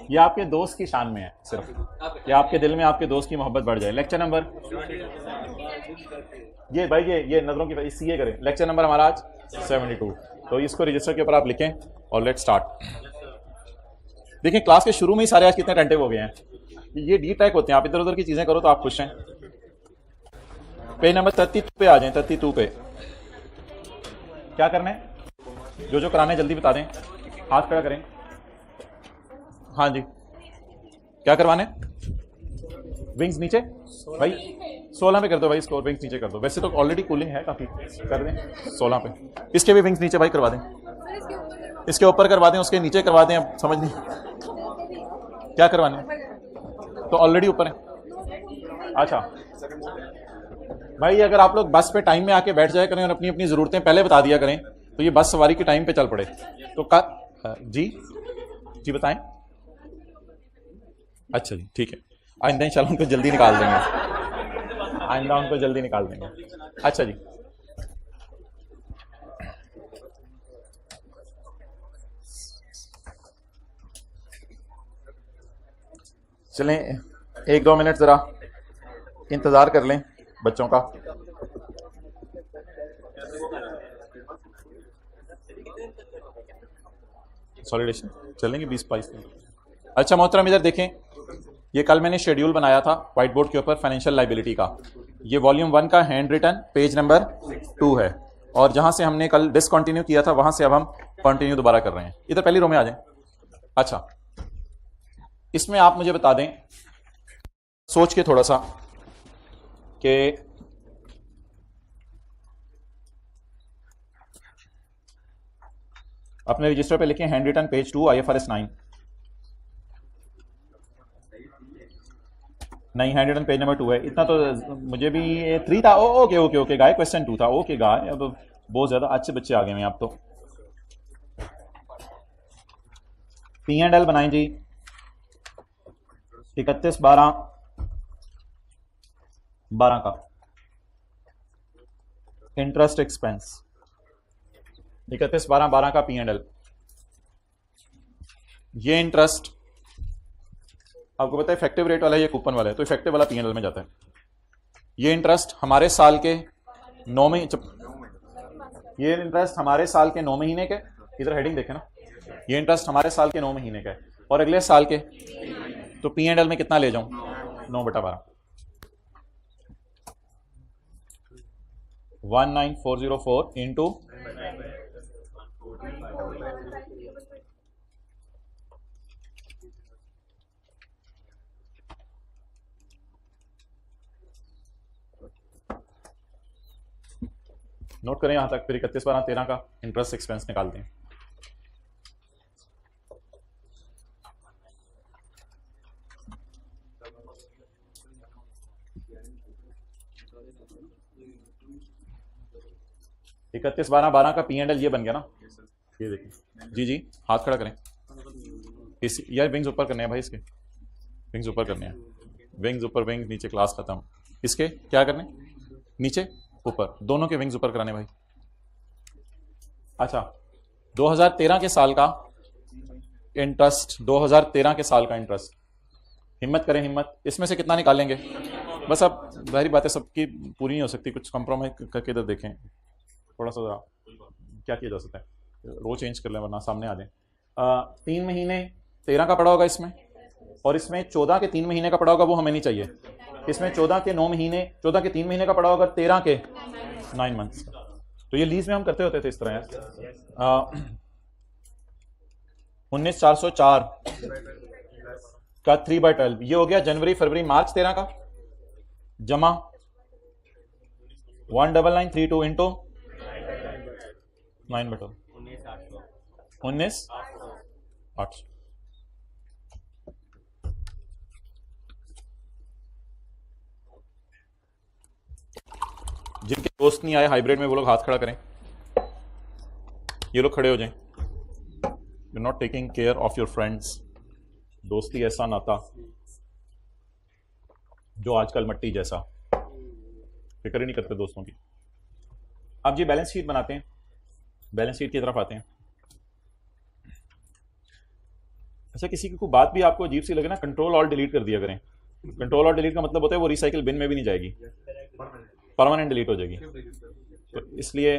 ये आपके दोस्त की शान में है सिर्फ, ये आपके दिल में आपके दोस्त की मोहब्बत बढ़ जाए। लेक्चर नंबर, ये भाई ये नजरों की सीए करें। लेक्चर नंबर हमारा आज 72। तो इसको रजिस्टर के ऊपर आप लिखें और लेट स्टार्ट। देखिए क्लास के शुरू में ही सारे आज कितने अटेंटिव हो गए हैं। ये डी ट्रैक होते हैं, आप इधर उधर की चीजें करो तो आप खुश हैं। पेज नंबर 32 पे आ जाएं। 32 पे क्या करना है, जो जो कराना है जल्दी बता दें, हाथ खड़ा करें। हाँ जी, क्या करवाने? विंग्स नीचे भाई 16 पे कर दो भाई इसको, और विंग्स नीचे कर दो। वैसे तो ऑलरेडी कूलिंग है काफी, कर दें 16 पे। इसके भी विंग्स नीचे भाई करवा दें, इसके ऊपर करवा दें, उसके नीचे करवा दें। अब समझ नहीं क्या करवाने, तो ऑलरेडी ऊपर है। अच्छा भाई, अगर आप लोग बस पे टाइम में आके बैठ जाया करें और अपनी अपनी जरूरतें पहले बता दिया करें तो ये बस सवारी के टाइम पे चल पड़े। तो जी बताएं। अच्छा जी ठीक है, आइंदा इंशाल्लाह उनको जल्दी निकाल देंगे, आइंदा उनको जल्दी निकाल देंगे। अच्छा जी, चलें 1-2 मिनट जरा इंतजार कर लें बच्चों का। सॉलिडेशन चलेंगे 20-22 मिनट। अच्छा मोहतरम इधर देखें, ये कल मैंने शेड्यूल बनाया था व्हाइट बोर्ड के ऊपर फाइनेंशियल लाइबिलिटी का। ये वॉल्यूम 1 का हैंड रिटन पेज नंबर 2 है, और जहां से हमने कल डिसकंटिन्यू किया था वहां से अब हम कंटिन्यू दोबारा कर रहे हैं। इधर पहली रो में आ जाएं। अच्छा, इसमें आप मुझे बता दें सोच के थोड़ा सा कि अपने रजिस्टर पे लिखें हैंड रिटन पेज 2 IFRS 9। नहीं, हैंड रिटन पेज नंबर 2 है, इतना तो मुझे भी 3 था। ओके ओके ओके गाय, क्वेश्चन 2 था। ओके गाय, अब बहुत ज्यादा अच्छे बच्चे आ गए हैं आप तो। P&L बनाएं जी 31/12 का इंटरेस्ट एक्सपेंस। 31/12 का P&L। ये इंटरेस्ट आपको पता है इफेक्टिव रेट वाला है, ये कूपन वाला है, तो इफेक्टिव वाला P&L में जाता है। ये इंटरेस्ट हमारे साल के 9 ये इंटरेस्ट हमारे साल के 9 महीने के, इधर हेडिंग देखें ना, ये इंटरेस्ट हमारे साल के 9 महीने का है, और अगले साल के, तो P&L में कितना ले जाऊं? 9/12। 19404 इंटू नोट करें यहां तक, फिर 31/12/13 का इंटरेस्ट एक्सपेंस निकालते हैं। इकतीस बारह का P&L ये बन गया ना, ये देखिए जी जी, हाथ खड़ा करें। इस यार विंग्स ऊपर करने हैं भाई, इसके विंग्स ऊपर करने हैं, विंग्स ऊपर विंग्स नीचे, क्लास खत्म। इसके क्या करने, नीचे ऊपर, दोनों के विंग्स ऊपर कराने भाई। अच्छा 2013 के साल का इंटरेस्ट, 2013 के साल का इंटरेस्ट, हिम्मत करें हिम्मत, इसमें से कितना निकालेंगे? बस अब जाहिर बात है सबकी पूरी नहीं हो सकती, कुछ कंप्रोमाइज करके इधर देखें थोड़ा सा, जरा क्या किया जा सकता है, रो चेंज कर लें वरना सामने आ जाए। 3 महीने 13 का पड़ा होगा इसमें, और इसमें 14 के 3 महीने का पड़ा होगा, वो हमें नहीं चाहिए। इसमें 14 के 9 महीने, 14 के 3 महीने का पड़ा होगा, 13 के 9 मंथ्स। तो ये लीज में हम करते होते थे इस तरह। 19,404 का 3/12, ये हो गया जनवरी फरवरी मार्च 13 का, जमा 19932 इंटू 9/12, 19,800। जिनके दोस्त नहीं आए हाइब्रिड में वो लोग हाथ खड़ा करें, ये लोग खड़े हो जाएं। You not taking care of your friends. दोस्ती ऐसा नाता जो आजकल मट्टी जैसा, फिक्र ही नहीं करते दोस्तों की। अब जी बैलेंस शीट बनाते हैं, बैलेंस शीट की तरफ आते हैं। अच्छा, किसी की कोई बात भी आपको अजीब सी लगे ना, कंट्रोल ऑल डिलीट कर दिया करें। कंट्रोल ऑल डिलीट का मतलब होता है वो रिसाइकिल बिन में भी नहीं जाएगी, परमानेंट डिलीट हो जाएगी। तो इसलिए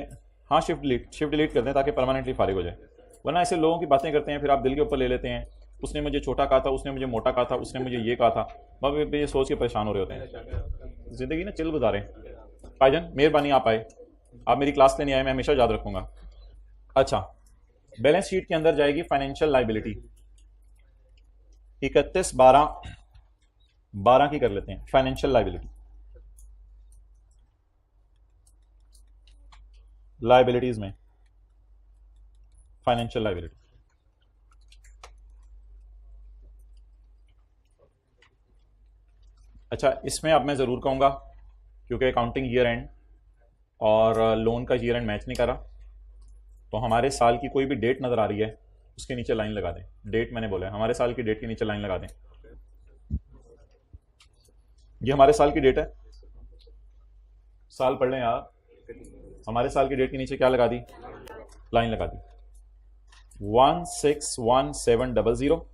हाँ, शिफ्ट डिलीट कर दें ताकि परमानेंटली फारिग हो जाए। वरना ऐसे लोगों की बातें करते हैं फिर आप दिल के ऊपर ले लेते हैं, उसने मुझे छोटा कहा था, उसने मुझे मोटा कहा था, उसने मुझे ये कहा था, अब ये सोच के परेशान हो रहे होते हैं। जिंदगी ना चिल गुजारें। भाईजान मेहरबानी आप आए, आप मेरी क्लास लेने आए, मैं हमेशा याद रखूंगा। अच्छा, बैलेंस शीट के अंदर जाएगी फाइनेंशियल लाइबिलिटी 31/12 की कर लेते हैं। फाइनेंशियल लाइबिलिटी, लाइबिलिटीज में फाइनेंशियल लाइबिलिटी। अच्छा, इसमें अब मैं ज़रूर कहूँगा क्योंकि अकाउंटिंग ईयर एंड और लोन का ईयर एंड मैच नहीं करा, तो हमारे साल की कोई भी डेट नज़र आ रही है उसके नीचे लाइन लगा दें। डेट मैंने बोला है, हमारे साल की डेट के नीचे लाइन लगा दें। ये हमारे साल की डेट है, साल पढ़ लें यार। हमारे साल की डेट के नीचे क्या लगा दी, लाइन लगा दी 161700।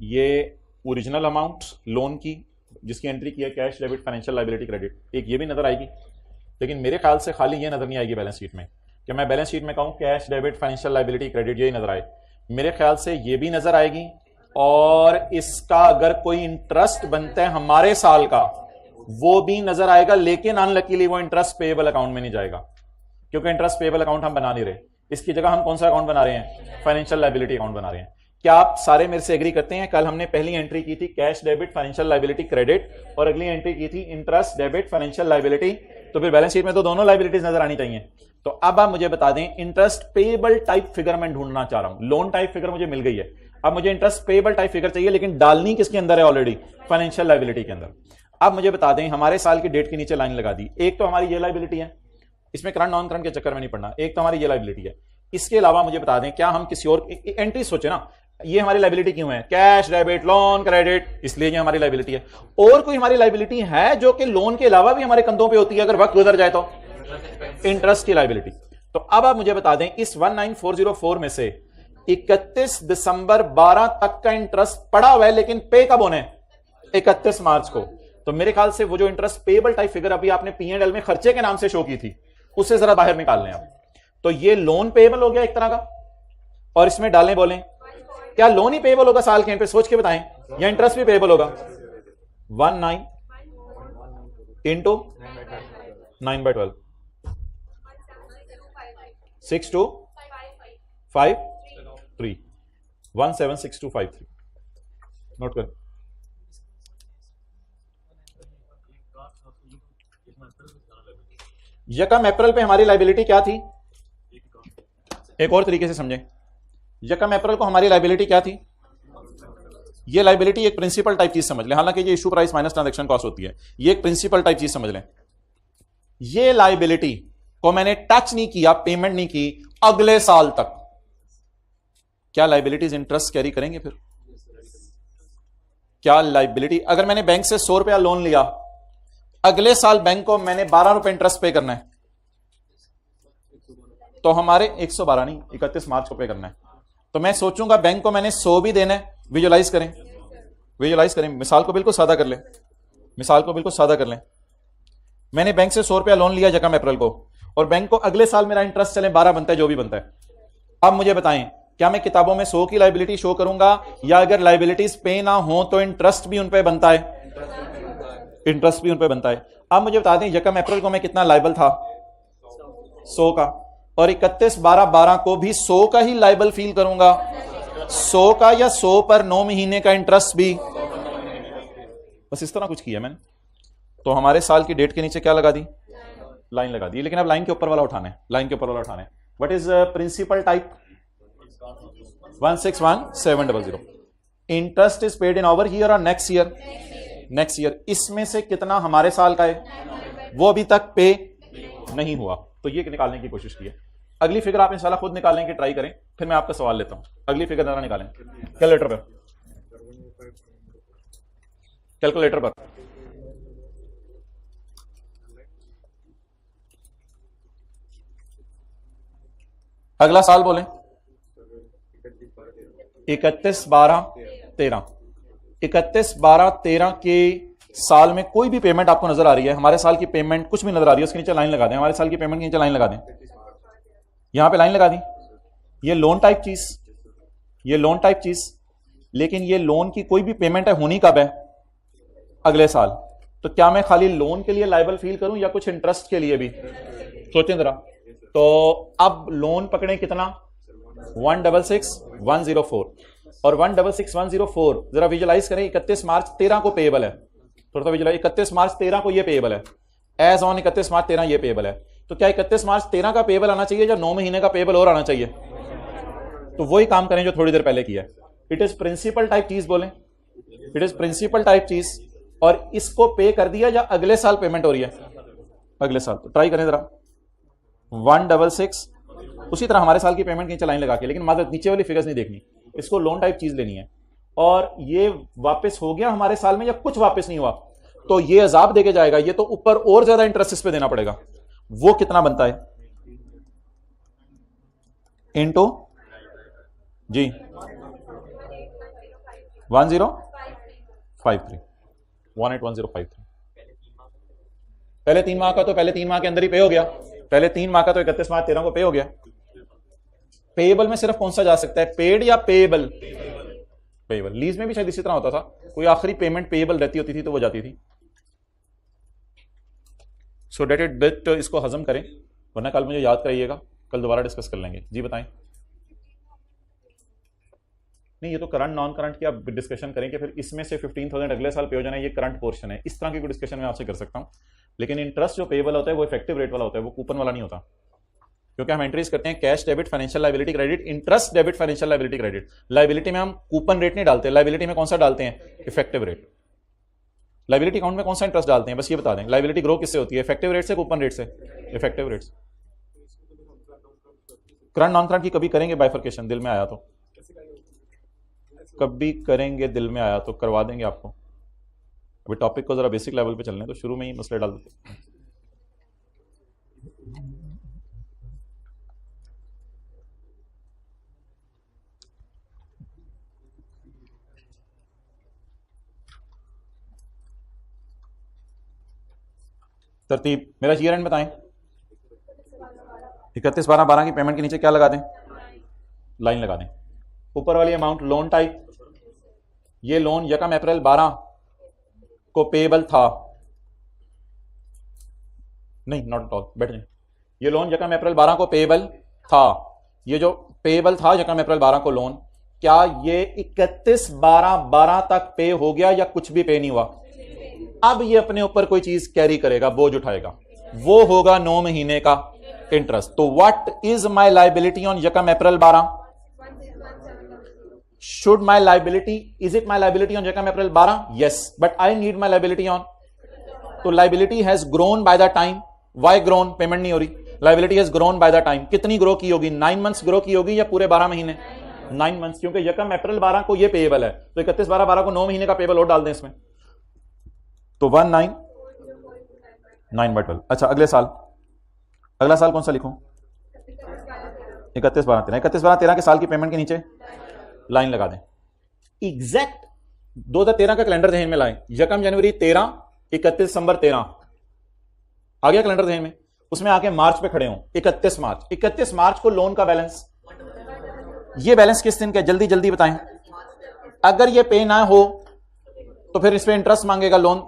ये ओरिजिनल अमाउंट लोन की जिसकी एंट्री की है, cash debit financial liability credit, एक ये भी नजर आएगी। लेकिन मेरे ख्याल से खाली ये नजर नहीं आएगी बैलेंस शीट में, कि मैं बैलेंस शीट में कहूँ cash debit financial liability credit यही नजर आए। मेरे ख्याल से ये भी नजर आएगी, और इसका अगर कोई इंटरेस्ट बनता है हमारे साल का वो भी नजर आएगा, लेकिन अनलकीली वो इंटरेस्ट पेएबल अकाउंट में नहीं जाएगा, क्योंकि इंटरेस्ट पेएबल अकाउंट हम बना नहीं रहे। इसकी जगह हम कौन सा अकाउंट बना रहे हैं, फाइनेंशियल लाइबिलिटी अकाउंट बना रहे हैं। क्या आप सारे मेरे से एग्री करते हैं? कल हमने पहली एंट्री की थी cash debit financial liability credit, और अगली एंट्री की थी इंटरेस्ट डेबिट फाइनेंशियल लाइबिलिटी। तो फिर बैलेंस शीट में तो दोनों लाइबिलिटीज नजर आनी चाहिए। तो अब आप मुझे बता दें, इंटरेस्ट पेएबल टाइप फिगर मैं ढूंढना चाह रहा हूं। लोन टाइप फिगर मुझे मिल गई है, अब मुझे इंटरेस्ट पेएबल टाइप फिगर चाहिए, लेकिन डालनी किसके अंदर है, ऑलरेडी फाइनेंशियल लाइबिलिटी के अंदर। अब मुझे बता दें, हमारे साल की डेट के नीचे लाइन लगा दी। एक तो हमारी ये लाइबिलिटी है, इसमें करंट नॉन करंट के चक्कर में नहीं पड़ना। एक तो हमारी ये लाइबिलिटी है, इसके अलावा मुझे बता दें क्या हम किसी और एंट्री सोचे ना, ये हमारी लाइबिलिटी क्यों है, कैश डेबिट लोन क्रेडिट, इसलिए ये हमारी लाइबिलिटी है। और कोई हमारी लाइबिलिटी है जो कि लोन के अलावा भी हमारे कंधों पे होती है अगर वक्त गुजर जाए तो, इंटरेस्ट की लाइबिलिटी। तो अब आप मुझे बता दें, इस 19404 में से 31 दिसंबर 12 तक का इंटरेस्ट पड़ा हुआ है, लेकिन पे कब होने, 31 मार्च को। तो मेरे ख्याल से वो जो इंटरेस्ट पेएबल टाइप फिगर अभी आपने P&L में खर्चे के नाम से शो की थी, उससे जरा बाहर निकाल लें आप। तो ये लोन पेएबल हो गया एक तरह का, और इसमें डालें, बोलें क्या लोन ही पेएबल होगा साल के एंड पे, सोच के बताएं, या इंटरेस्ट भी पेएबल होगा। 19 इंटू 9/12 6253 176253। नोट कर। यकम अप्रैल पे हमारी लाइबिलिटी क्या थी, एक और तरीके से समझें। यकम अप्रैल को हमारी लाइबिलिटी क्या थी, ये लाइबिलिटी एक प्रिंसिपल टाइप चीज समझ लें, हालांकि ये issue price minus transaction cost होती है, ये एक प्रिंसिपल टाइप चीज समझ लें। ये लाइबिलिटी को मैंने टच नहीं किया, पेमेंट नहीं की अगले साल तक, क्या लाइबिलिटीज इंटरेस्ट कैरी करेंगे फिर? क्या लाइबिलिटी, अगर मैंने बैंक से 100 रुपया लोन लिया, अगले साल बैंक को मैंने 12 रुपए इंटरेस्ट पे करना है, तो हमारे 112 नहीं 31 मार्च को पे करना है, तो मैं सोचूंगा बैंक को मैंने 100 भी देना है। विजुअलाइज करें, विजुअलाइज करें, मिसाल को बिल्कुल सादा कर लें, मिसाल को बिल्कुल सादा कर लें। मैंने बैंक से 100 रुपया लोन लिया यकम अप्रैल को, और बैंक को अगले साल मेरा इंटरेस्ट चले 12 बनता है जो भी बनता है। अब मुझे बताएं, क्या मैं किताबों में 100 की लाइबिलिटी शो करूंगा, या अगर लाइबिलिटीज पे ना हो तो इंटरेस्ट भी उन पे बनता है, इंटरेस्ट भी उन पे बनता है। अब मुझे बता दें, यकम अप्रैल को मैं कितना लाइबल था, 100 का, और 31/12/12 को भी 100 का ही लाइबल फील करूंगा, 100 का, या 100 पर 9 महीने का इंटरेस्ट भी, बस इस तरह कुछ किया मैंने। तो हमारे साल की डेट के नीचे क्या लगा दी, लाइन लगा दी। लेकिन अब लाइन के ऊपर वाला उठाना है, लाइन के ऊपर वाला उठाना है। What is principal type, 161700। Interest is paid in over year और नेक्स्ट ईयर, नेक्स्ट ईयर। इसमें से कितना हमारे साल का है, वो अभी तक पे नहीं हुआ, तो ये निकालने की कोशिश की है। अगली फिगर आप इंशाल्लाह खुद निकालने की ट्राई करें, फिर मैं आपका सवाल लेता हूं। अगली फिगर जरा निकालें कैलकुलेटर पर, कैलकुलेटर पर। अगला साल बोलें 31/12/13, 31/12/13 के साल में कोई भी पेमेंट आपको नजर आ रही है, हमारे साल की पेमेंट कुछ भी नजर आ रही है, उसके नीचे लाइन लगा दें, हमारे साल की पेमेंट के नीचे लाइन लगा दें, यहां पे लाइन लगा दी। ये लोन टाइप चीज, ये लोन टाइप चीज, लेकिन ये लोन की कोई भी पेमेंट है होनी कब है? अगले साल। तो क्या मैं खाली लोन के लिए लायबल फील करूं या कुछ इंटरेस्ट के लिए भी? सोचें जरा। तो अब लोन पकड़े कितना? 166,104 और 166,104 जरा विजुलाइज करें। 31 मार्च 13 को पेएबल है, थोड़ा सा विजुलाइज। 31 मार्च 13 को ये पेएबल है, एज ऑन 31 मार्च 13 ये पेएबल है। तो क्या 31 मार्च 13 का पेएबल आना चाहिए या 9 महीने का पेएबल और आना चाहिए? तो वही काम करें जो थोड़ी देर पहले किया। इट इज प्रिंसिपल टाइप चीज बोलें, इट इज प्रिंसिपल टाइप चीज। और इसको पे कर दिया या अगले साल पेमेंट हो रही है? अगले साल। तो ट्राई करें जरा 166, उसी तरह हमारे साल की पेमेंट नीचे लाइन लगा के, लेकिन मात्र नीचे वाली फिगर्स नहीं देखनी, इसको लोन टाइप चीज लेनी है। और ये वापस हो गया हमारे साल में या कुछ वापस नहीं हुआ, तो ये अजाब देके जाएगा, ये तो ऊपर और ज्यादा इंटरेस्ट इस पे देना पड़ेगा। वो कितना बनता है? इनटू जी 1053, 181053। पहले 3 माह का तो पहले 3 माह के अंदर ही पे हो गया, पहले 3 माह का तो 31 मार्च 13 को पे हो गया। पेएबल में सिर्फ कौन सा जा सकता है, पेड या पेएबल? पेएबल। लीज में भी शायद इसी तरह होता था, कोई आखिरी पेमेंट पेएबल रहती होती थी तो वो जाती थी। सो डेट इट डेट, इसको हजम करें वरना कल मुझे याद कराइएगा, कल दोबारा डिस्कस कर लेंगे। जी बताएं। नहीं, ये तो करंट नॉन करंट की आप डिस्कशन करें कि फिर इसमें से 15,000 अगले साल पे हो जाना, ये करंट पोर्शन है, इस तरह की कोई डिस्कशन मैं आपसे कर सकता हूं। लेकिन इंटरेस्ट जो पेएबल होता है वो इफेक्टिव रेट वाला होता है, वो कूपन वाला नहीं होता, क्योंकि हम एंट्रीज करते हैं cash debit financial liability credit, interest debit financial liability credit. Liability में हम कूपन रेट नहीं डालते, लायबिलिटी में कौन सा डालते हैं? Effective rate. लायबिलिटी अकाउंट में कौन सा इंटरेस्ट डालते हैं, बस ये बता दें। लायबिलिटी ग्रो किससे होती है, इफेक्टिव रेट से, कूपन रेट से? Effective rate. Current non current की कभी करेंगे बाइफर्केशन, दिल में आया तो कभी करेंगे, दिल में आया तो करवा देंगे आपको। अभी टॉपिक को जरा बेसिक लेवल पे चलने तो शुरू में ही मसले डाल देते। तरतीब मेरा ईयर एंड बताएं। 31/12/12 की पेमेंट के नीचे क्या लगा दें? लाइन लगा दें। ऊपर वाली अमाउंट लोन टाइप, ये लोन 1 अप्रैल 12 को पेएबल था, नहीं नॉट एट ऑल, बैठ जाए। ये लोन 1 अप्रैल 12 को पेएबल था, ये जो पेएबल था 1 अप्रैल 12 को लोन, क्या ये 31/12/12 तक पे हो गया या कुछ भी पे नहीं हुआ? अब ये अपने ऊपर कोई चीज कैरी करेगा, बोझ उठाएगा, वो होगा 9 महीने का इंटरेस्ट। तो what is my liability on 1 April 12? Should my liability, is it my liability on 1 April 12? Yes, but I need my liability on, तो liability has grown by the time. Why grown? Payment नहीं हो रही, liability has grown by the time. कितनी grow की होगी? 9 months grow की होगी या पूरे 12 महीने? 9 months, क्योंकि 1 अप्रैल 12 को ये पेएबल है, तो 31/12/12 को 9 महीने का पेएबल और डाल दें इसमें, तो 199/12। अच्छा अगले साल, अगला साल कौन सा लिखूं? 31/12/13। 31/12/13 के साल की पेमेंट के नीचे लाइन लगा दें। एग्जैक्ट 2013 का कैलेंडर ध्यान में लाएं। 1 जनवरी 13, 31 दिसंबर 13 आ गया कैलेंडर ध्यान में, उसमें आके मार्च पे खड़े हों। 31 मार्च, 31 मार्च को लोन का बैलेंस, ये बैलेंस किस दिन का? जल्दी जल्दी बताएं। अगर ये पे ना हो तो फिर इस पे इंटरेस्ट मांगेगा लोन,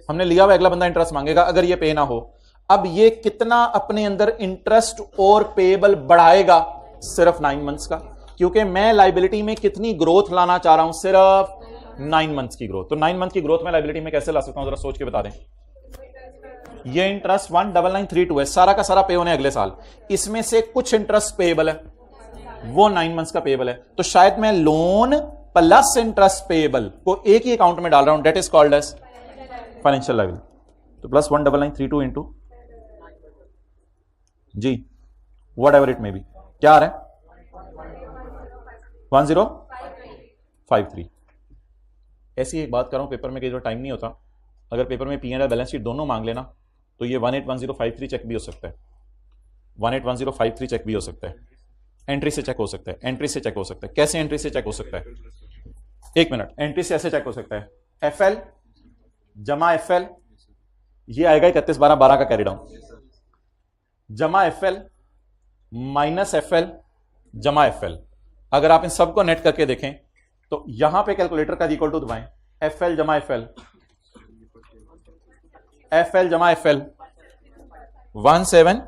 हमने लिया हुआ, अगला बंदा इंटरेस्ट मांगेगा अगर ये पे ना हो। अब ये कितना अपने अंदर इंटरेस्ट और पेएबल बढ़ाएगा? सिर्फ 9 मंथ्स का, क्योंकि मैं लायबिलिटी में कितनी ग्रोथ लाना चाह रहा हूं? सिर्फ 9 मंथ्स की ग्रोथ। तो 9 मंथ की ग्रोथ में लायबिलिटी में कैसे ला सकता हूं, जरा सोच के बता दें। ये इंटरेस्ट 19932 है, सारा का सारा पे होने अगले साल, इसमें से कुछ इंटरेस्ट पेएबल है, वो 9 मंथ्स का पेएबल है। तो शायद मैं लोन प्लस इंटरेस्ट पेएबल को एक ही अकाउंट में डाल रहा हूं, debt is called as financial liability. तो plus 19932 into G whatever it may be, क्या आ रहा है? 1053। ऐसी एक बात कर रहा हूं, पेपर में कई बार टाइम नहीं होता, अगर पेपर में P&L बैलेंस शीट दोनों मांग लेना तो ये 181053 चेक भी हो सकता है, 181053 चेक भी हो सकता है। एंट्री से चेक हो सकता है, एंट्री से चेक हो सकता है। कैसे एंट्री से चेक हो सकता है? एक मिनट, एंट्री से ऐसे चेक हो सकता है, एफएल जमा एफएल, ये आएगा 31/12 का कैरी डाउन, जमा एफएल माइनस एफएल जमा एफएल। अगर आप इन सबको नेट करके देखें तो यहां पे कैलकुलेटर का इक्वल टू दबाएं, एफएल जमा एफएल, एफएल जमा एफएल 17,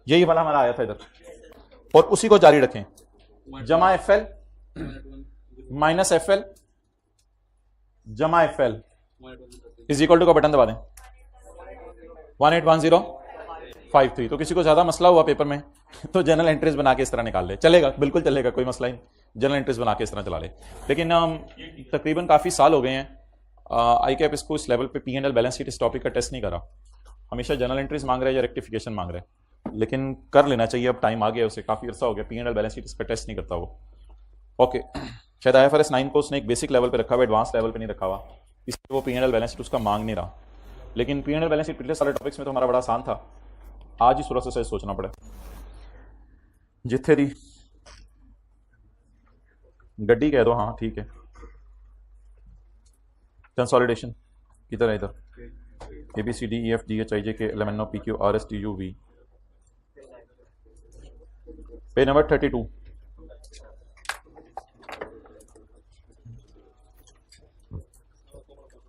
यही वाला हमारा आया था इधर, और उसी को जारी रखें, जमा एफएल माइनस एफएल जमा एफएल इज इक्वल टू का बटन दबा दें 181053। तो किसी को ज्यादा मसला हुआ पेपर में तो जनरल एंट्रीज बना के इस तरह निकाल ले, चलेगा, बिल्कुल चलेगा, कोई मसला ही, जनरल एंट्रीज बना के इस तरह चला ले। लेकिन तकरीबन काफी साल हो गए हैं आई कैप इसको इस लेवल पे P and L balance sheet इस टॉपिक का टेस्ट नहीं करा, हमेशा जनरल एंट्रीज मांग रहे हैं या रेक्टिफिकेशन मांग रहे हैं, लेकिन कर लेना चाहिए, अब टाइम आ गया उसे, काफी अर्सा हो गया P and L balance sheet इसका टेस्ट नहीं करता वो। ओके, शायद IFRS 9 को उसने एक बेसिक लेवल पे रखा हुआ, एडवांस लेवल पे नहीं रखा हुआ, इसलिए वो P and L balance sheet उसका मांग नहीं रहा। लेकिन P and L balance sheet पिछले सारे टॉपिक्स में तो हमारा बड़ा आसान था, आज ही सूरत से सोचना पड़ा। जिथे दी गड्डी कह दो, हाँ ठीक है, कंसोलिडेशन किधर है, इधर ABCDEFGHIJK LMNO PQ RSTUV, page number 32।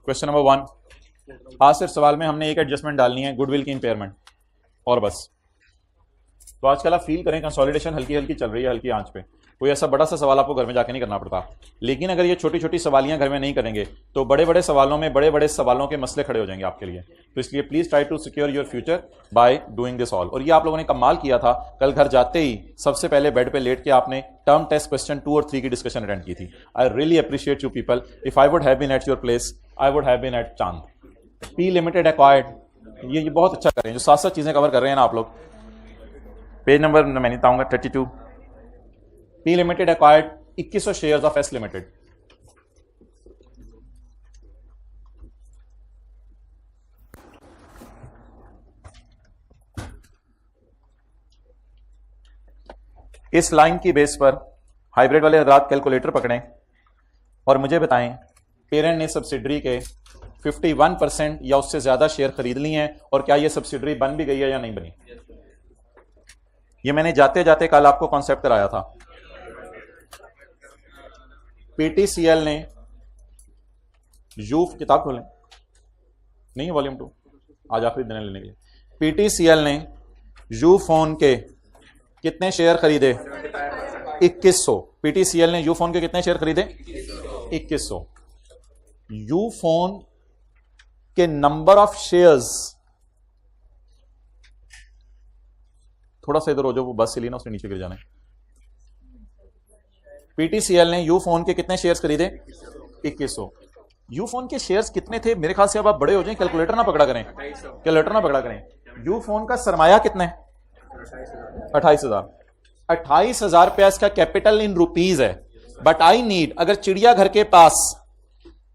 Question number 1, आज सिर्फ सवाल में हमने एक एडजस्टमेंट डालनी है, गुडविल की इंपेयरमेंट, और बस। तो आजकल आप फील करें कंसोलिडेशन हल्की हल्की चल रही है, हल्की आंच पे, कोई ऐसा बड़ा सा सवाल आपको घर में जाके नहीं करना पड़ता। लेकिन अगर ये छोटी छोटी सवालियां घर में नहीं करेंगे तो बड़े बड़े सवालों में बड़े बड़े सवालों के मसले खड़े हो जाएंगे आपके लिए। तो इसलिए please try to secure your future by doing this all. और ये आप लोगों ने कमाल किया था, कल घर जाते ही सबसे पहले बेड पे लेट के आपने टर्म टेस्ट क्वेश्चन 2 और 3 की डिस्कशन अटेंड की थी। I really appreciate you people, if I would have been at your place I would have been at चांद। पी लिमिटेड एक्वायर्ड, ये बहुत अच्छा कर रहे हैं, जो 7 चीजें कवर कर रहे हैं ना आप लोग। पेज नंबर मैं नहीं बताऊंगा 32, P limited acquired 2100 shares of S limited. इस लाइन की बेस पर हाइब्रिड वाले हजरात कैलकुलेटर पकड़ें और मुझे बताएं पेरेंट ने सब्सिडरी के 51% या उससे ज्यादा शेयर खरीद लिए हैं, और क्या ये सब्सिडरी बन भी गई है या नहीं बनी। ये मैंने जाते जाते कल आपको कॉन्सेप्ट कराया था। पीटीसीएल ने यू, किताब खोलें, नहीं वॉल्यूम 2, आज आखिरी दिन लेने के लिए। पीटीसीएल ने यू फोन के कितने शेयर खरीदे? 2100। पीटीसीएल ने यू फोन के कितने शेयर खरीदे? 2100। यू फोन के नंबर ऑफ शेयर्स, थोड़ा सा इधर हो जाओ, वो बस से ली ना, उसने नीचे गिर जाना है। पीटीसीएल ने यू फोन के कितने शेयर्स खरीदे? 2100। यू फोन के शेयर्स कितने थे? मेरे ख्याल से अब आप बड़े हो जाएं, कैलकुलेटर ना पकड़ा करें, कैलकुलेटर ना पकड़ा करें। यू फोन का सरमाया कितना है? 28,000। 28,000 रुपया इसका कैपिटल इन रुपीज है। बट आई नीड, अगर चिड़ियाघर के पास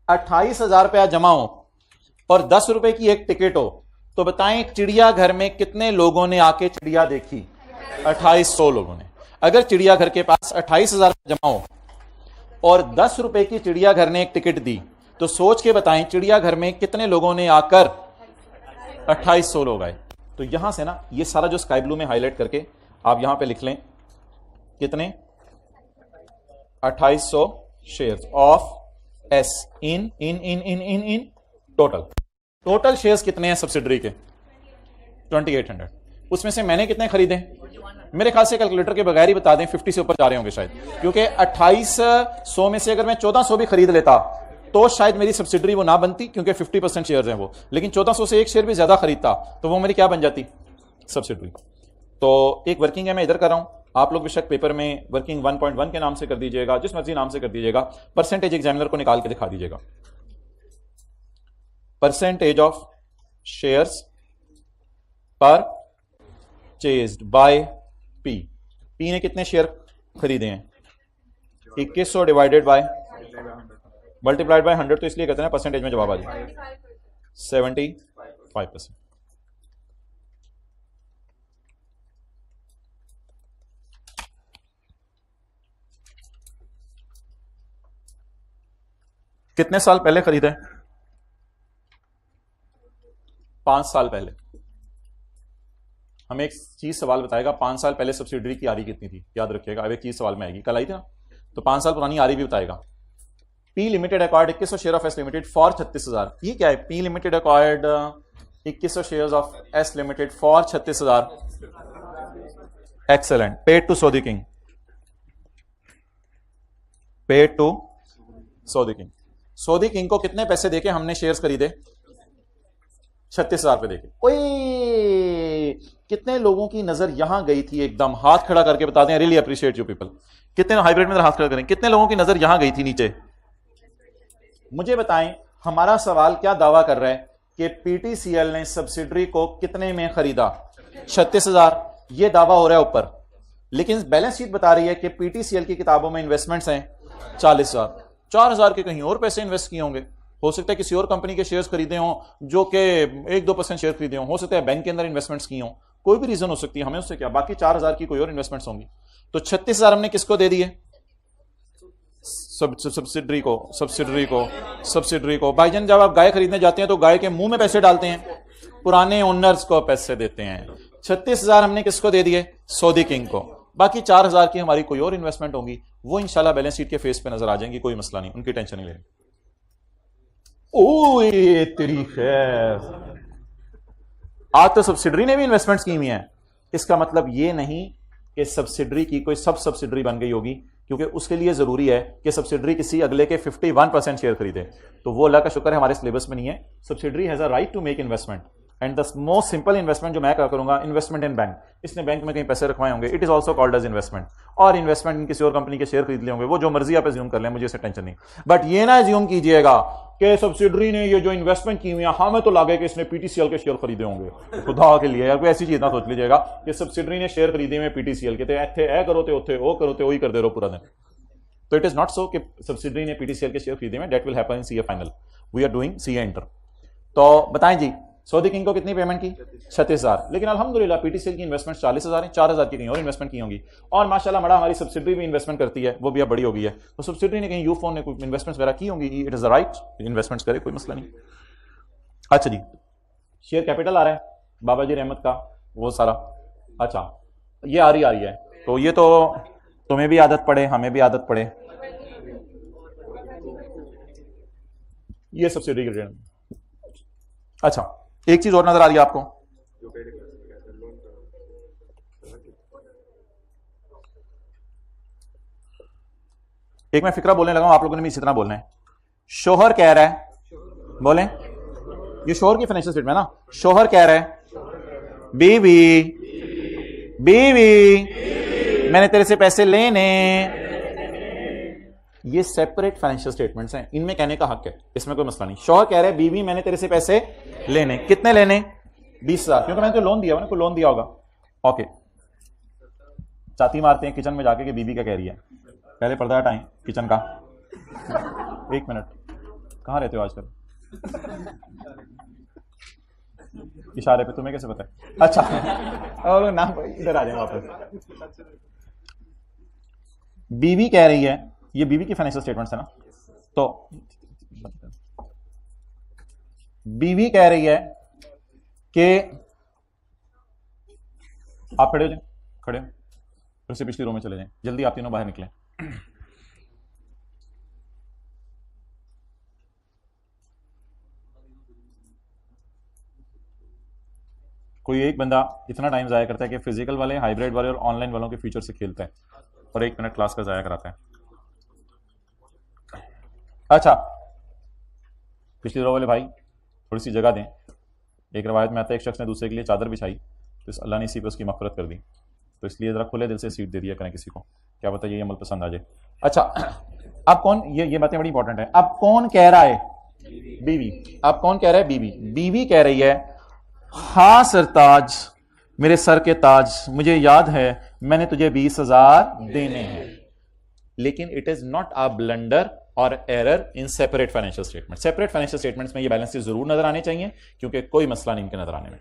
28,000 रुपया जमा हो और 10 रुपए की एक टिकट हो, तो बताएं चिड़ियाघर में कितने लोगों ने आके चिड़िया देखी? 2800 लोगों ने। अगर चिड़ियाघर के पास 28,000 जमा हो और 10 रुपए की चिड़ियाघर ने एक टिकट दी, तो सोच के बताएं चिड़ियाघर में कितने लोगों ने आकर 2800 लोग आए। तो यहां से ना ये सारा जो स्काई ब्लू में हाईलाइट करके आप यहां पे लिख लें, कितने? 2800 shares of S in in in in in in total shares कितने हैं सब्सिडरी के? 2800। उसमें से मैंने कितने खरीदे? मेरे ख्याल से कैलकुलेटर के बगैर ही बता दें 50 से ऊपर जा रहे होंगे शायद, क्योंकि 2800 में से अगर मैं 1400 भी खरीद लेता तो शायद मेरी सब्सिडरी वो ना बनती, क्योंकि 50% शेयर्स हैं वो। लेकिन 1400 से एक शेयर भी ज्यादा खरीदता तो वो मेरी क्या बन जाती? सब्सिडरी। तो एक वर्किंग है, मैं इधर कर रहा हूं, आप लोग बेशक पेपर में वर्किंग 1.1 के नाम से कर दीजिएगा, जिस मर्जी नाम से कर दीजिएगा, परसेंटेज एग्जामिनर को निकाल के दिखा दीजिएगा। Percentage of shares purchased by P. P ने कितने शेयर खरीदे हैं? 2100 डिवाइडेड बाय मल्टीप्लाइड बाय 100, तो इसलिए कहते हैं परसेंटेज में जवाब आ जाए 75%। कितने साल पहले खरीदे? 5 साल पहले। हमें एक चीज सवाल बताएगा, 5 साल पहले सब्सिडरी की आरी कितनी थी, याद रखिएगा। अब एक चीज सवाल में आएगी, कल आई थी ना, तो 5 साल पुरानी आरी भी बताएगा। P limited acquired 2100 share of S limited for 36,000। ये क्या है? P limited acquired 2100 share of S limited for 36,000। Excellent. Paid to Saudi king, paid to Saudi king. Saudi king को कितने पैसे देके हमने शेयर्स खरीदे? 36,000 पे देके। ओए, कितने लोगों की नजर यहां गई थी? एकदम हाथ खड़ा करके बता दें। Really appreciate you people. कितने हाइब्रिड में हाथ खड़ा करें, कितने लोगों की नजर यहां गई थी नीचे? मुझे बताएं, हमारा सवाल क्या दावा कर रहा है कि पीटीसीएल ने सब्सिडरी को कितने में खरीदा? 36,000। यह दावा हो रहा है ऊपर, लेकिन बैलेंस शीट बता रही है कि पीटीसीएल की किताबों में इन्वेस्टमेंट्स हैं 40,000। 4,000 के कहीं और पैसे इन्वेस्ट किए होंगे। हो सकता है किसी और कंपनी के शेयर्स खरीदे हों, जो कि 1-2% शेयर खरीदे हों। हो सकता है बैंक के अंदर इन्वेस्टमेंट्स की हों। कोई भी रीजन हो सकती है, हमें उससे क्या। बाकी 4,000 की कोई और इन्वेस्टमेंट्स होंगी। तो 36,000 हमने किसको दे दिए? सब्सिडरी को। भाईजान, जब आप गाय खरीदने जाते हैं तो गाय के मुंह में पैसे डालते हैं, पुराने ओनर्स को पैसे देते हैं। 36,000 हमने किसको दे दिए? सऊदी किंग को। बाकी 4,000 की हमारी कोई और इन्वेस्टमेंट होंगी, वो इंशाल्लाह बैलेंस शीट के फेस पे नजर आ जाएंगी। कोई मसला नहीं, उनकी टेंशन नहीं लेनी। ओए तेरी खैर, आज तो सब्सिडरी ने भी इन्वेस्टमेंट्स की हुई हैं। इसका मतलब ये नहीं कि सब्सिडरी की कोई सब सब्सिडरी बन गई होगी, क्योंकि उसके लिए जरूरी है कि सब्सिडरी किसी अगले के 51% शेयर खरीदे। तो वो अल्लाह का शुक्र है हमारे सिलेबस में नहीं है। Subsidiary has a right to make investment, and the most simple investment जो मैं क्या करूंगा, इन्वेस्टमेंट इन बैंक। इसने बैंक में कहीं पैसे रखवाए होंगे, it is also called as investment. और इन्वेस्टमेंट इन किसी और कंपनी के शेयर खरीद लिए होंगे, वो जो मर्जी आप एज्यूम कर लें, मुझे इससे टेंशन नहीं। बट ये ना एज्यूम कीजिएगा कि सब्सिडरी ने ये जो इन्वेस्टमेंट की हुई है, हमें तो लगे कि इसने पीटीसीएल के शेयर खरीदे होंगे। खुदा के लिए यार, कोई ऐसी चीज ना सोच लीजिएगा कि सब्सिडरी ने शेयर खरीदे हुए पीटीसीएल के, ए करो थे उथे, वो करो थे, वही कर दे रहो पूरा दिन। तो इट इज नॉट सो कि सब्सिडरी ने पीटीसीएल के शेयर खरीदे हुए। That will happen in CA final. We are doing CA inter. तो बताएं जी, सऊदी किंग को कितनी पेमेंट की? 36,000। लेकिन अल्हम्दुलिल्लाह पीटीसीएल की इन्वेस्टमेंट 40,000 है। 4,000 की कहीं और इन्वेस्टमेंट की होंगी। और माशाल्लाह मड़ा हमारी सब्सिडरी भी इन्वेस्टमेंट करती है, वो भी अब बड़ी हो गई है। तो सब्सिडरी ने कहीं यूफोन ने कोई इन्वेस्टमेंट वगैरह की होंगी। It is the right, investments करे, कोई मसला नहीं। अच्छा जी, शेयर कैपिटल आ रहा है बाबा जी रहमत का, वो सारा। अच्छा, ये आ रही है। तो ये तो तुम्हें भी आदत पड़े, हमें भी आदत पड़े। ये सब्सिडरी के रिटर्न। अच्छा, एक चीज और नजर आ रही है आपको, एक मैं फिक्रा बोलने लगा हूं, आप लोगों ने भी इसी तरह बोलना है। शोहर कह रहा है, बोलें, ये शोहर की फाइनेंशियल स्टेटमेंट है ना। शोहर कह रहा है, बीवी मैंने तेरे से पैसे लेने। ये सेपरेट फाइनेंशियल स्टेटमेंट्स हैं, इनमें कहने का हक है, इसमें कोई मसला नहीं। शोहर कह रहे हैं, बीवी मैंने तेरे से पैसे लेने। कितने लेने? 20,000, क्योंकि मैंने तो लोन दिया हुआ ना, कोई लोन दिया होगा। ओके, चाती मारते हैं किचन में जाके कि बीवी क्या कह रही है। पहले पर्दा हटाएं किचन का। 1 मिनट, कहां रहते हो आजकल? इशारे पे, तुम्हें कैसे पता है? अच्छा, और ना इधर आ जाए वापस। बीवी कह रही है, ये बीवी की फाइनेंशियल स्टेटमेंट्स है ना। तो बीवी कह रही है कि आप खड़े हो जाए, खड़े हो, फिर से पिछली रो में चले जाएं, जल्दी आप तीनों बाहर निकलें। कोई एक बंदा इतना टाइम जाया करता है कि फिजिकल वाले, हाइब्रिड वाले और ऑनलाइन वालों के फ्यूचर से खेलता है और 1 मिनट क्लास का जाया कराता है। अच्छा, पिछली रो वाले भाई थोड़ी सी जगह दें। एक रवायत में आता है, एक शख्स ने दूसरे के लिए चादर बिछाई तो अल्लाह ने इसी पर उसकी मग़फ़िरत कर दी। तो इसलिए जरा खुले दिल से सीट दे दिया करें किसी को, क्या पता ये अमल पसंद आ जाए। अच्छा, अब कौन, ये बातें बड़ी इंपॉर्टेंट है। अब कौन कह रहा है? बीवी। अब कौन कह रहा है? बीवी। बीवी कह रही है, हाँ सरताज, मेरे सर के ताज, मुझे याद है मैंने तुझे 20,000 देने हैं। लेकिन it is not a blunder और error in separate financial statement. Separate financial statements में ये बैलेंसेस जरूर नजर आने चाहिए, क्योंकि कोई मसला नहीं इनके नजर आने में।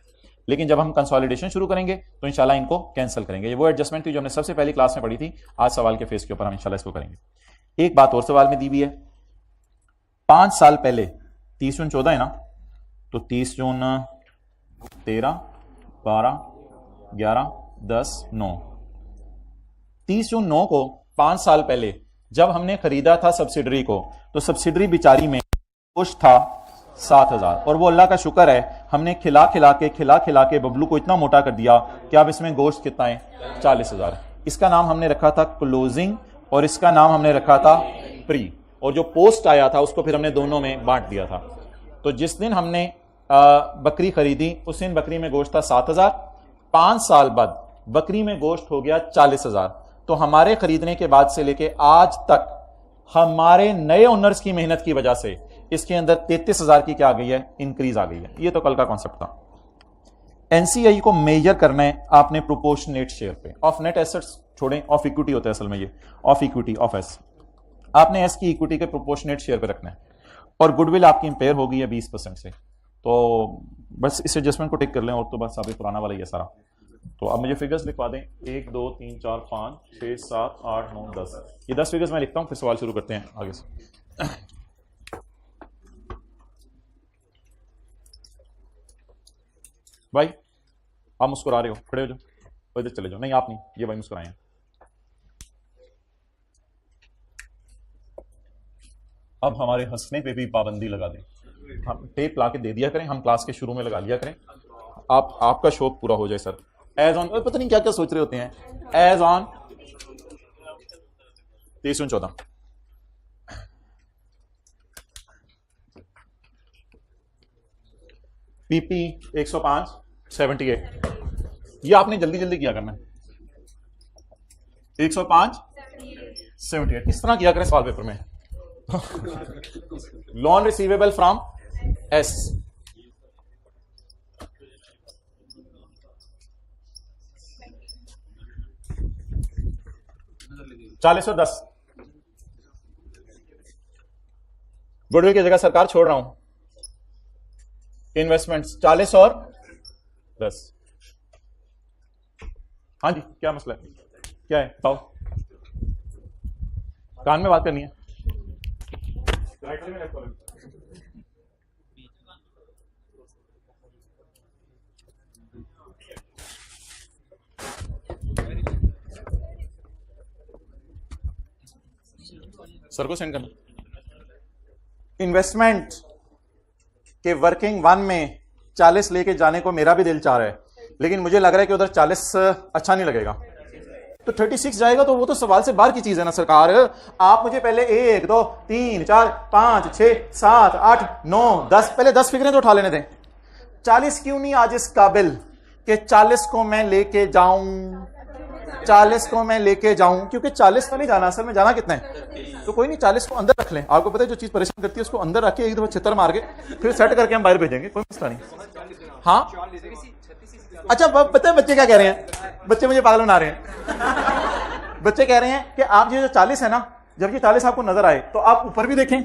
लेकिन जब हम कंसोलिडेशन शुरू करेंगे तो इंशाल्लाह इनको कैंसिल करेंगे। ये वो एडजस्टमेंट थी जो हमने सबसे पहली क्लास में पढ़ी थी। आज सवाल के फेस के ऊपर हम इंशाल्लाह इसको करेंगे। एक बात और सवाल में दी हुई है 5 साल पहले 30 जून 14 है ना, तो 30 जून 13 12 11 10 9, 30 जून 9 को 5 साल पहले जब हमने खरीदा था सब्सिडरी को, तो सब्सिडरी बेचारी में गोश्त था 7,000, और वो अल्लाह का शुक्र है हमने खिला खिला के बबलू को इतना मोटा कर दिया कि अब इसमें गोश्त कितना है 40,000। इसका नाम हमने रखा था क्लोजिंग और इसका नाम हमने रखा था प्री, और जो पोस्ट आया था उसको फिर हमने दोनों में बांट दिया था। तो जिस दिन हमने बकरी खरीदी उस दिन बकरी में गोश्त था 7,000, 5 साल बाद बकरी में गोश्त हो गया 40,000। तो हमारे खरीदने के बाद से लेके आज तक हमारे नए ओनर्स की मेहनत की वजह से इसके अंदर 33,000 की क्या आ गई है, इंक्रीज आ गई है। ये तो कल का कॉन्सेप्ट था। एनसीआई को मेजर करना है आपने प्रोपोर्शनेट शेयर पे। ऑफ नेट एसेट्स छोड़ें, ऑफ इक्विटी होता है असल में, ये ऑफ इक्विटी ऑफ एस, आपने एस की इक्विटी के प्रोपोर्शनेट शेयर पे रखना है। और गुडविल आपकी इंपेयर हो गई है 20% से, तो बस इस एडजस्टमेंट को टिक कर लें, और तो बस अभी पुराना वाला ही है सारा। तो अब मुझे फिगर्स लिखवा दें, 1 2 3 4 5 6 7 8 9 10, ये 10 फिगर्स मैं लिखता हूं, फिर सवाल शुरू करते हैं आगे से। भाई आप मुस्कुरा रहे हो, खड़े हो जाओ, इधर चले जाओ। नहीं आप नहीं, ये भाई मुस्कुराए हैं। अब हमारे हंसने पे भी पाबंदी लगा दें, हम टेप ला के दे दिया करें, हम क्लास के शुरू में लगा लिया करें, आपका शौक पूरा हो जाए सर। एज ऑन, पता नहीं क्या क्या सोच रहे होते हैं, एज ऑन 30 जून 14, पीपी 105 78, ये आपने जल्दी जल्दी किया करना है। 105 78 इस तरह किया करें सवाल पेपर में। लोन रिसीवेबल फ्रॉम एस, चालीस और 10, गुडविल की जगह सरकार छोड़ रहा हूं, इन्वेस्टमेंट्स 40 और 10। हाँ जी, क्या मसला है, क्या है बताओ, कान में बात करनी है। सर को सेंड करना। इन्वेस्टमेंट के वर्किंग 1 में 40 लेके जाने को मेरा भी दिल चाह रहा है, लेकिन मुझे लग रहा है कि उधर 40 अच्छा नहीं लगेगा, तो 36 जाएगा, तो वो तो सवाल से बाहर की चीज है ना सरकार। आप मुझे पहले 1 2 3 4 5 6 7 8 9 10 पहले 10 फिगरें तो उठा लेने दें। 40 क्यों नहीं आज इस काबिल कि 40 को मैं लेके जाऊं, 40 को मैं लेके जाऊं, क्योंकि 40 तो नहीं जाना, असल में जाना कितना है, तो कोई नहीं 40 को अंदर रख लें। आपको पता है जो चीज परेशान करती है उसको अंदर रख के एक दफा छितर मार के फिर सेट करके हम बाहर भेजेंगे, कोई मसला नहीं। हाँ अच्छा, पता है बच्चे क्या कह रहे हैं, बच्चे मुझे पागल बना रहे हैं। बच्चे कह रहे हैं कि आप ये जो 40 है ना, जब ये 40 आपको नजर आए तो आप ऊपर भी देखें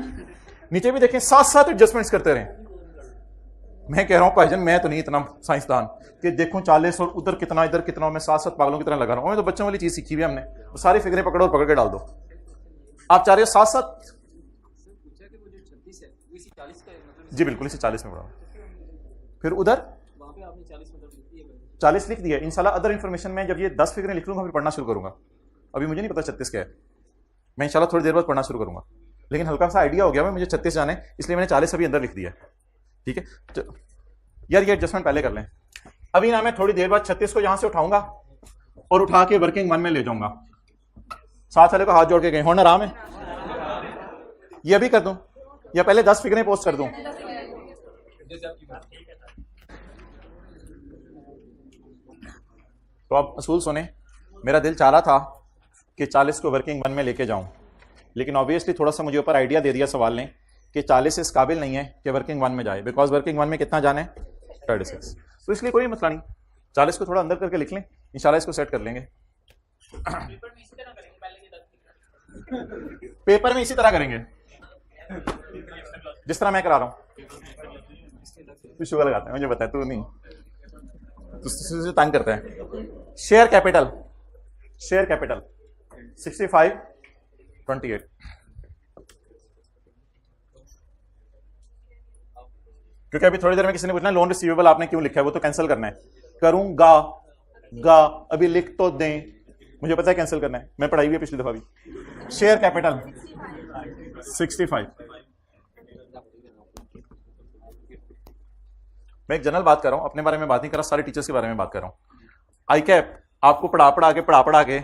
नीचे भी देखें, साथ साथ एडजस्टमेंट्स करते रहें। मैं कह रहा हूं भाईजान, मैं तो नहीं इतना साइंसदान कि देखूं 40 और उधर कितना इधर कितना, मैं साथ साथ पागलों की तरह लगा रहा हूं। मैं तो बच्चों वाली चीज सीखी हुई है हमने, वो सारी फिगरें पकड़ो और पकड़ के डाल दो। आप चाह रहे हो साथ साथ, जी बिल्कुल इसे 40 में पढ़ा, फिर उधर 40 लिख दिया। इंशाल्लाह अदर इन्फॉर्मेशन में जब ये 10 फिगरें लिख लूंगा फिर पढ़ना शुरू करूंगा। अभी मुझे नहीं पता 36 क्या है, मैं इंशाल्लाह थोड़ी देर बाद पढ़ना शुरू करूंगा, लेकिन हल्का सा आइडिया हो गया मुझे 36 जाने, इसलिए मैंने 40 अभी अंदर लिख दिया। ठीक है यार, ये एडजस्टमेंट पहले कर लें। अभी ना मैं थोड़ी देर बाद 36 को यहां से उठाऊंगा और उठा के वर्किंग 1 में ले जाऊंगा। साथ वाले को हाथ जोड़ के गए होना आराम है, ये भी कर दूं या पहले 10 फिगरें पोस्ट कर दूं? तो आप असूल सुने, मेरा दिल चाह रहा था कि 40 को वर्किंग 1 में लेके जाऊं, लेकिन ऑब्वियसली थोड़ा सा मुझे ऊपर आइडिया दे दिया सवाल ने कि 40 इस काबिल नहीं है कि वर्किंग 1 में जाए, बिकॉज वर्किंग 1 में कितना जाना है 36, तो इसलिए कोई मसला नहीं, 40 को थोड़ा अंदर करके लिख लें, इंशाल्लाह इसको सेट कर लेंगे। पेपर में इसी तरह करेंगे जिस तरह मैं करा रहा हूं। तू शुगर लगाता है मुझे पता है, तू नहीं, तुझसे तंग करता है। शेयर कैपिटल 65 28, क्योंकि अभी थोड़ी देर में किसी ने पूछना लोन रिसीवेबल आपने क्यों लिखा है, वो तो कैंसिल करना है। करूंगा गा अभी लिख तो दें, मुझे पता है कैंसिल करना है, मैं पढ़ाई हुई है पिछली दफा भी। Share capital 65। मैं एक जनरल बात कर रहा हूं, अपने बारे में बात नहीं कर रहा, सारे टीचर्स के बारे में बात कर रहा हूं। आई कैप आपको पढ़ा के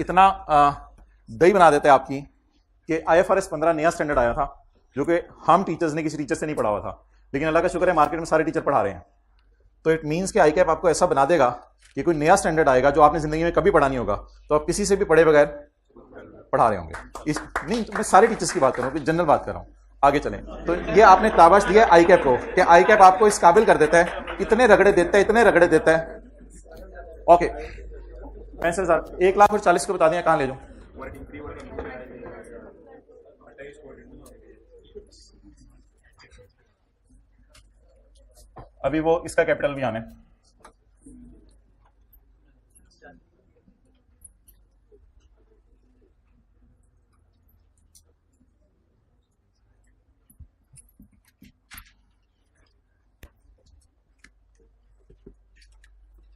इतना दही बना देता है आपकी कि IFRS 15 नया स्टैंडर्ड आया था जो कि हम टीचर्स ने किसी टीचर से नहीं पढ़ा हुआ था, लेकिन अल्लाह का शुक्र है मार्केट में सारे टीचर पढ़ा रहे हैं। तो इट मीन्स कि आई कैप आपको ऐसा बना देगा कि कोई नया स्टैंडर्ड आएगा जो आपने जिंदगी में कभी पढ़ा नहीं होगा, तो आप किसी से भी पढ़े बगैर पढ़ा रहे होंगे। नहीं, मैं सारे टीचर्स की बात कर रहा हूँ, जनरल बात कर रहा हूँ। आगे चलें तो ये आपने ताबाश दिया आई कैप को कि आई कैप आपको इस काबिल कर देता है, इतने रगड़े देता है। ओके 65,000 1,40,000 को बता दें, कहां ले जाऊं? अभी वो इसका कैपिटल भी आने,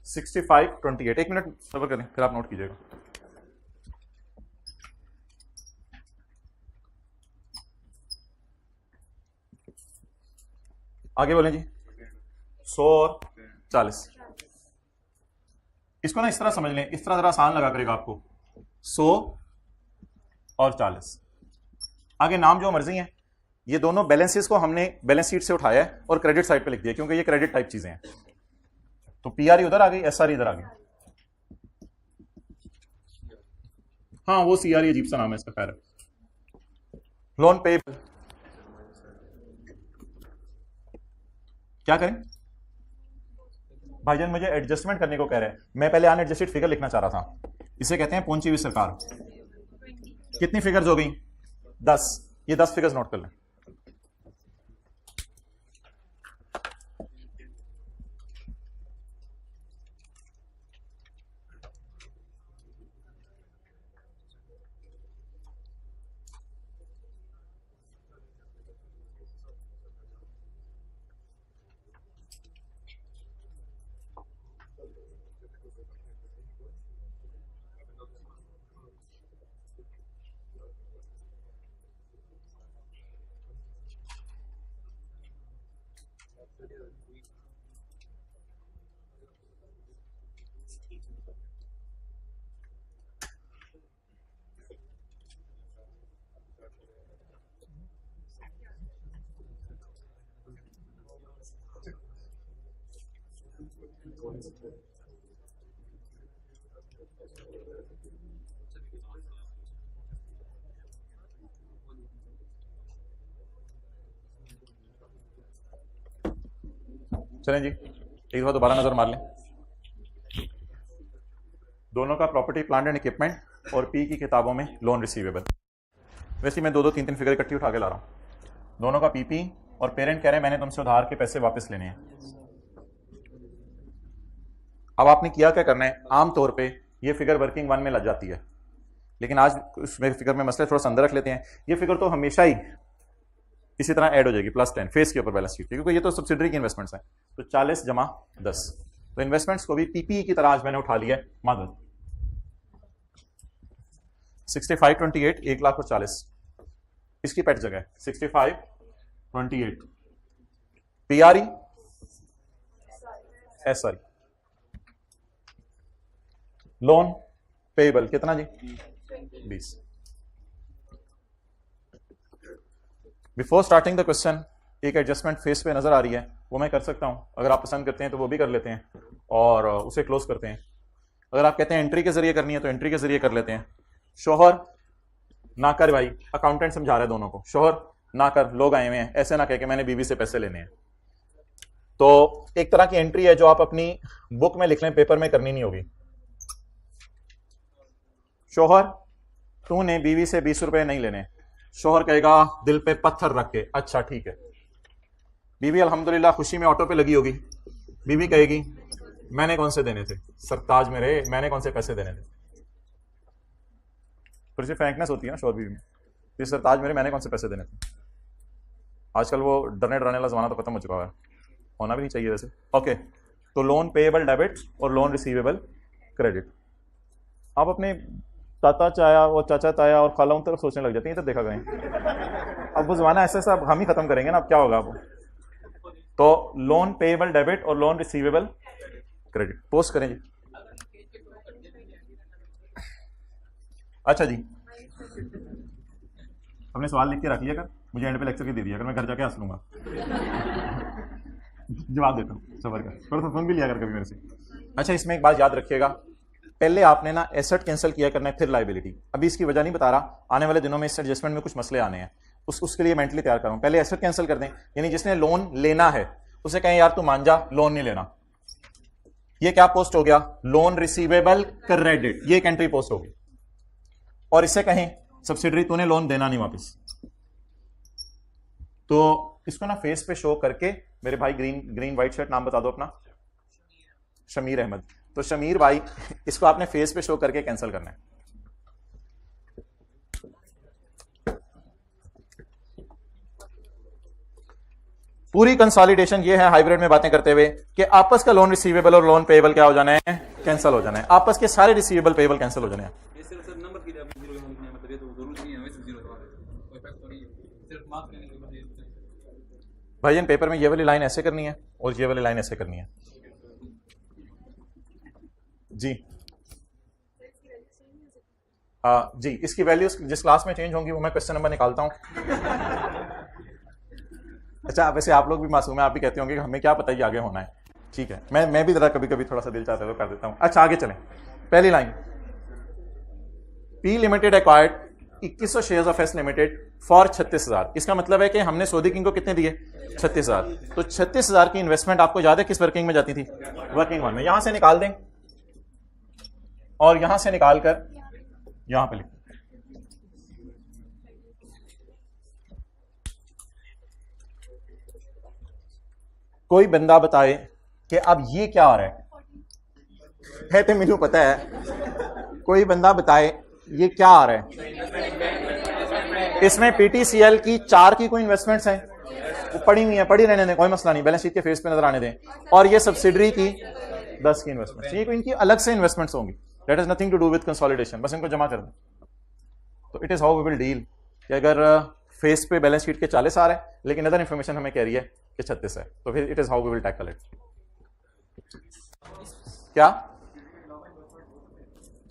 $65,28। 1 मिनट सबर करें फिर आप नोट कीजिएगा। आगे बोलें जी। 100 और 40। इसको ना इस तरह समझ लें, इस तरह जरा आसान लगा करेगा आपको। 100 और 40, आगे नाम जो मर्जी है, ये दोनों बैलेंसेस को हमने बैलेंस शीट से उठाया है और क्रेडिट साइड पे लिख दिया, क्योंकि ये क्रेडिट टाइप चीजें हैं। तो PRE उधर आ गई, SRE इधर आ गई। हाँ वो CRE अजीब सा नाम है इसका, खैर। लोन पे क्या करें भाईजान, मुझे एडजस्टमेंट करने को कह रहे हैं। मैं पहले अनएडजस्टेड फिगर लिखना चाह रहा था, इसे कहते हैं पहुंची हुई सरकार। कितनी फिगर्स हो गई? 10। ये 10 फिगर्स नोट कर लें। चलें जी, एक बार दोबारा नजर मार लें। दोनों का प्रॉपर्टी प्लांट एंड इक्विपमेंट और पी की किताबों में लोन रिसीवेबल। वैसे मैं 2-2 3-3 फिगर इकट्ठी उठा के ला रहा हूं। दोनों का पीपी और पेरेंट कह रहे हैं मैंने तुमसे उधार के पैसे वापस लेने हैं। अब आपने किया क्या करना है, आमतौर पे ये फिगर वर्किंग 1 में लग जाती है, लेकिन आज उसमें फिगर में मसले थोड़ा सा अंदर रख लेते हैं। ये फिगर तो हमेशा ही इसी तरह ऐड हो जाएगी +10 फेस के ऊपर बैलेंस शीट, क्योंकि ये तो सब्सिडरी की इन्वेस्टमेंट्स हैं। तो 40 जमा 10, तो इन्वेस्टमेंट्स को भी पीपीई की तरह आज मैंने उठा लिया है मदद। 6528 1,40,000 इसकी पेट जगह 6528 PRE SRE। लोन पेएबल कितना जी? 20। बिफोर स्टार्टिंग द क्वेश्चन एक एडजस्टमेंट फेस पे नजर आ रही है, वो मैं कर सकता हूं, अगर आप पसंद करते हैं तो वो भी कर लेते हैं और उसे क्लोज करते हैं। अगर आप कहते हैं एंट्री के जरिए करनी है तो एंट्री के जरिए कर लेते हैं। शोहर ना कर, भाई अकाउंटेंट समझा रहे हैं दोनों को, शोहर ना कर, लोग आए हुए हैं, ऐसे ना कह के मैंने बीवी से पैसे लेने हैं। तो एक तरह की एंट्री है जो आप अपनी बुक में लिख लें, पेपर में करनी नहीं होगी। शोहर तूने बीवी से 20 रुपए नहीं लेने। शोहर कहेगा दिल पे पत्थर रख के, अच्छा ठीक है। बीवी अल्हम्दुलिल्लाह खुशी में ऑटो पे लगी होगी, बीवी कहेगी मैंने कौन से देने थे, सरताज में रहे, मैंने कौन से पैसे देने थे। थोड़ी सी फ्रैंकनेस होती है ना शोहर बीवी में, तो सरताज मेरे, मैंने कौन से पैसे देने थे। आजकल वो डरने डराने वाला जमाना तो खत्म हो चुका है। होना भी नहीं चाहिए वैसे। ओके, तो लोन पेएबल डेबिट और लोन रिसीवेबल क्रेडिट। आप अपने ताता चाया और चाचा ताया और खालाओं तरफ सोचने लग जाते हैं, तो देखा करें अब वो जमाना ऐसा ऐसा हम ही खत्म करेंगे ना, अब क्या होगा अब। तो लोन पेएबल डेबिट और लोन रिसीवेबल क्रेडिट पोस्ट करें जी। अच्छा जी, अपने सवाल लिख के रख लिया कर, मुझे एंड पे लेक्चर की दे दिया कर, मैं घर जाके हंस लूंगा। जवाब देता हूँ, सबर कर, थोड़ा सा फोन भी लिया कर कभी मेरे से। अच्छा, इसमें एक बात याद रखिएगा, पहले आपने ना एसेट कैंसिल किया करना है, फिर लाइबिलिटी। अभी इसकी वजह नहीं बता रहा, आने वाले दिनों में इस एडजस्टमेंट में कुछ मसले आने हैं, उसके लिए मेंटली तैयार करूँ। पहले एसेट कैंसिल कर दें, यानी जिसने लोन लेना है उसे कहें यार तू मान जा, लोन नहीं लेना। ये क्या पोस्ट हो गया, लोन रिसीवेबल क्रेडिट, ये एक एंट्री पोस्ट होगी। और इससे कहें सब्सिडरी तूने लोन देना नहीं वापस, तो इसको ना फेस पे शो करके, मेरे भाई ग्रीन व्हाइट शर्ट, नाम बता दो अपना, शमीर अहमद। तो शमीर भाई, इसको आपने फेस पे शो करके कैंसिल करना है। पूरी कंसोलिडेशन ये है हाइब्रिड में बातें करते हुए कि आपस का लोन रिसीवेबल और लोन पेएबल क्या हो जाना है, कैंसिल हो जाना है। आपस के सारे रिसीवेबल पेएबल कैंसिल हो जाने हैं। भाई इन पेपर में ये वाली लाइन ऐसे करनी है और ये वाली लाइन ऐसे करनी है जी। जी, इसकी वैल्यूज जिस क्लास में चेंज होंगी वो मैं क्वेश्चन नंबर निकालता हूं। अच्छा, वैसे आप लोग भी मासूम है, आप भी कहते होंगे कि हमें क्या पता ही आगे होना है। ठीक है, मैं भी जरा कभी कभी थोड़ा सा दिल चाहता है तो कर देता हूं। अच्छा, आगे चलें। पहली line, P limited acquired 2100 shares of S limited for 36,000। इसका मतलब है कि हमने सऊदी किंग को कितने दिए, 36,000। तो 36,000 की इन्वेस्टमेंट आपको याद है किस वर्किंग में जाती थी, वर्किंग वन में। यहां से निकाल दें और यहां से निकाल कर यहां पे लिख, कोई बंदा बताए कि अब ये क्या आ रहा है तो मुझे पता है, कोई बंदा बताए ये क्या आ रहा है। इसमें पीटीसीएल की 4 की कोई इन्वेस्टमेंट्स हैं, वो पड़ी हुई है, पड़ी रहने दें, कोई मसला नहीं, बैलेंस शीट के फेस पे नजर आने दें। और ये सब्सिडरी की 10 की इन्वेस्टमेंट्स, ये कोई इनकी अलग से इन्वेस्टमेंट्स होंगी, that is nothing to do with consolidation, बस इनको जमा कर दें। तो it is how we will deal कि अगर फेस पे बैलेंस शीट के 40 आ रहे हैं लेकिन अदर इंफॉर्मेशन हमें कह रही है कि 36 है, तो फिर it is how we will tackle it. क्या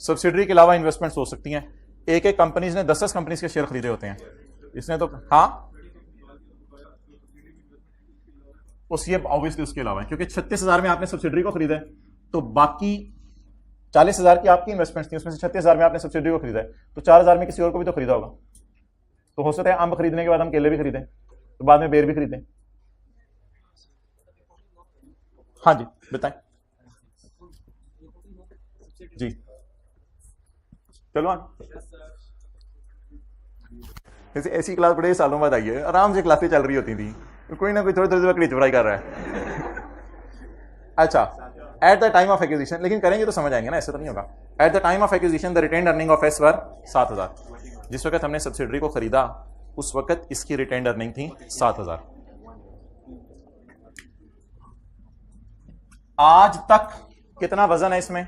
सब्सिडरी के अलावा इन्वेस्टमेंट्स हो सकती हैं? एक एक कंपनीज ने 10-10 कंपनीज के शेयर खरीदे होते हैं, इसने तो हाँ उस ये ऑब्वियसली उसके अलावा है, क्योंकि 36,000 में आपने सब्सिडरी को खरीदा है, तो बाकी 40,000 की आपकी इन्वेस्टमेंट्स थी, उसमें से 36,000 में आपने सब्सिडरी को खरीदा है, तो 4,000 में किसी और को भी तो खरीदा होगा। तो हो सकता है आम खरीदने के बाद हम केले भी खरीदें, तो बाद में बेर भी खरीदें। हाँ जी बताएं जी, चलो ऐसी क्लास बड़े सालों बाद आई है, आराम से क्लासें चल रही होती थी, कोई ना कोई थोड़ी थोड़ी देर चुराई कर रहा है। अच्छा, eight the time of acquisition, लेकिन करेंगे तो समझ आएंगे ना, ऐसे तो नहीं होगा। At the time of acquisition the retained earning of as per 7,000। जिस वक्त हमने सब्सिडरी को खरीदा उस वक्त इसकी रिटेन्ड अर्निंग थी 7,000। आज तक कितना वजन है इसमें,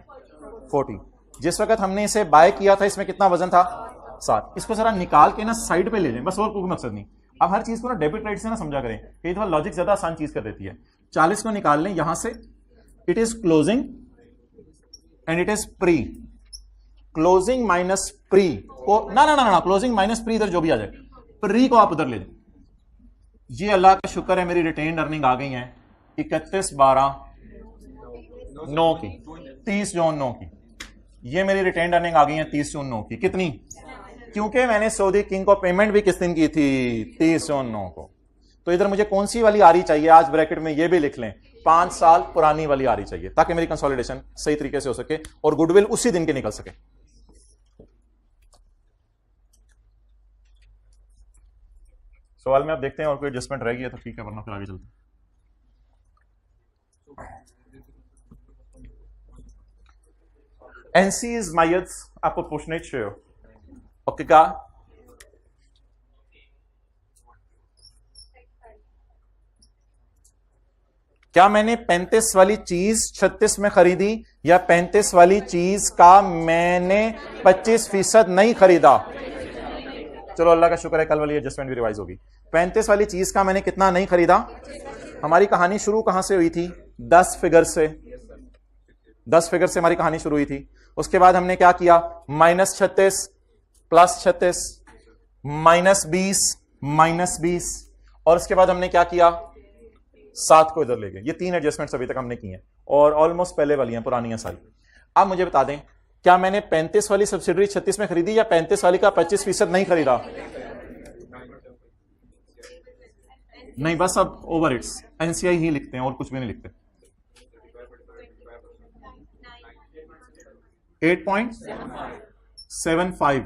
40। जिस वक्त हमने इसे बाय किया था इसमें कितना वजन था, 7। इसको जरा निकाल के ना साइड पे ले जाएं, बस और कोई मकसद नहीं। अब हर चीज को ना डेबिट राइट से ना समझा करें, कई दफा लॉजिक ज्यादा आसान चीज कर देती है। 40 को निकाल लें यहां से, it is closing and it is pre, closing minus pre को ना क्लोजिंग माइनस प्री, इधर जो भी आ जाए, प्री को आप उधर ले जाए। ये अल्लाह का शुक्र है मेरी रिटेन्ड अर्निंग आ गई है 31/12/9 की, 30 जून 9 की। ये मेरी रिटेन्ड अर्निंग आ गई है 30 जून 9 की। कितनी? क्योंकि मैंने सऊदी किंग को पेमेंट भी किस दिन की थी, 30 जून 9 को। तो इधर मुझे कौन सी वाली आ रही चाहिए, आज ब्रैकेट में ये भी लिख लें, 5 साल पुरानी वाली आ रही चाहिए, ताकि मेरी कंसोलिडेशन सही तरीके से हो सके और गुडविल उसी दिन के निकल सके। सवाल में आप देखते हैं और कोई एडजस्टमेंट रहेगी तो ठीक है, वरना फिर आगे चलते हैं। NC is mij het apopusnetje. Oké, ga. क्या मैंने 35 वाली चीज 36 में खरीदी या 35 वाली चीज का मैंने 25% नहीं खरीदा? चलो अल्लाह का शुक्र है, कल वाली एडजस्टमेंट भी रिवाइज होगी। 35 वाली चीज का मैंने कितना नहीं खरीदा? हमारी कहानी शुरू कहां से हुई थी? 10 फिगर से। 10 फिगर से हमारी कहानी शुरू हुई थी। उसके बाद हमने क्या किया? -36 +36 -20 -20 और उसके बाद हमने क्या किया? 7 को इधर ले गए। ये 3 एडजस्टमेंट्स अभी तक हमने की हैं और ऑलमोस्ट पहले वाली हैं, पुरानी हैं सारी। अब मुझे बता दें, क्या मैंने 35 वाली सब्सिडरी 36 में खरीदी या 35 वाली का 25% नहीं खरीदा? नहीं, बस अब ओवर इट्स, एनसीआई ही लिखते हैं और कुछ भी नहीं लिखते। 8.75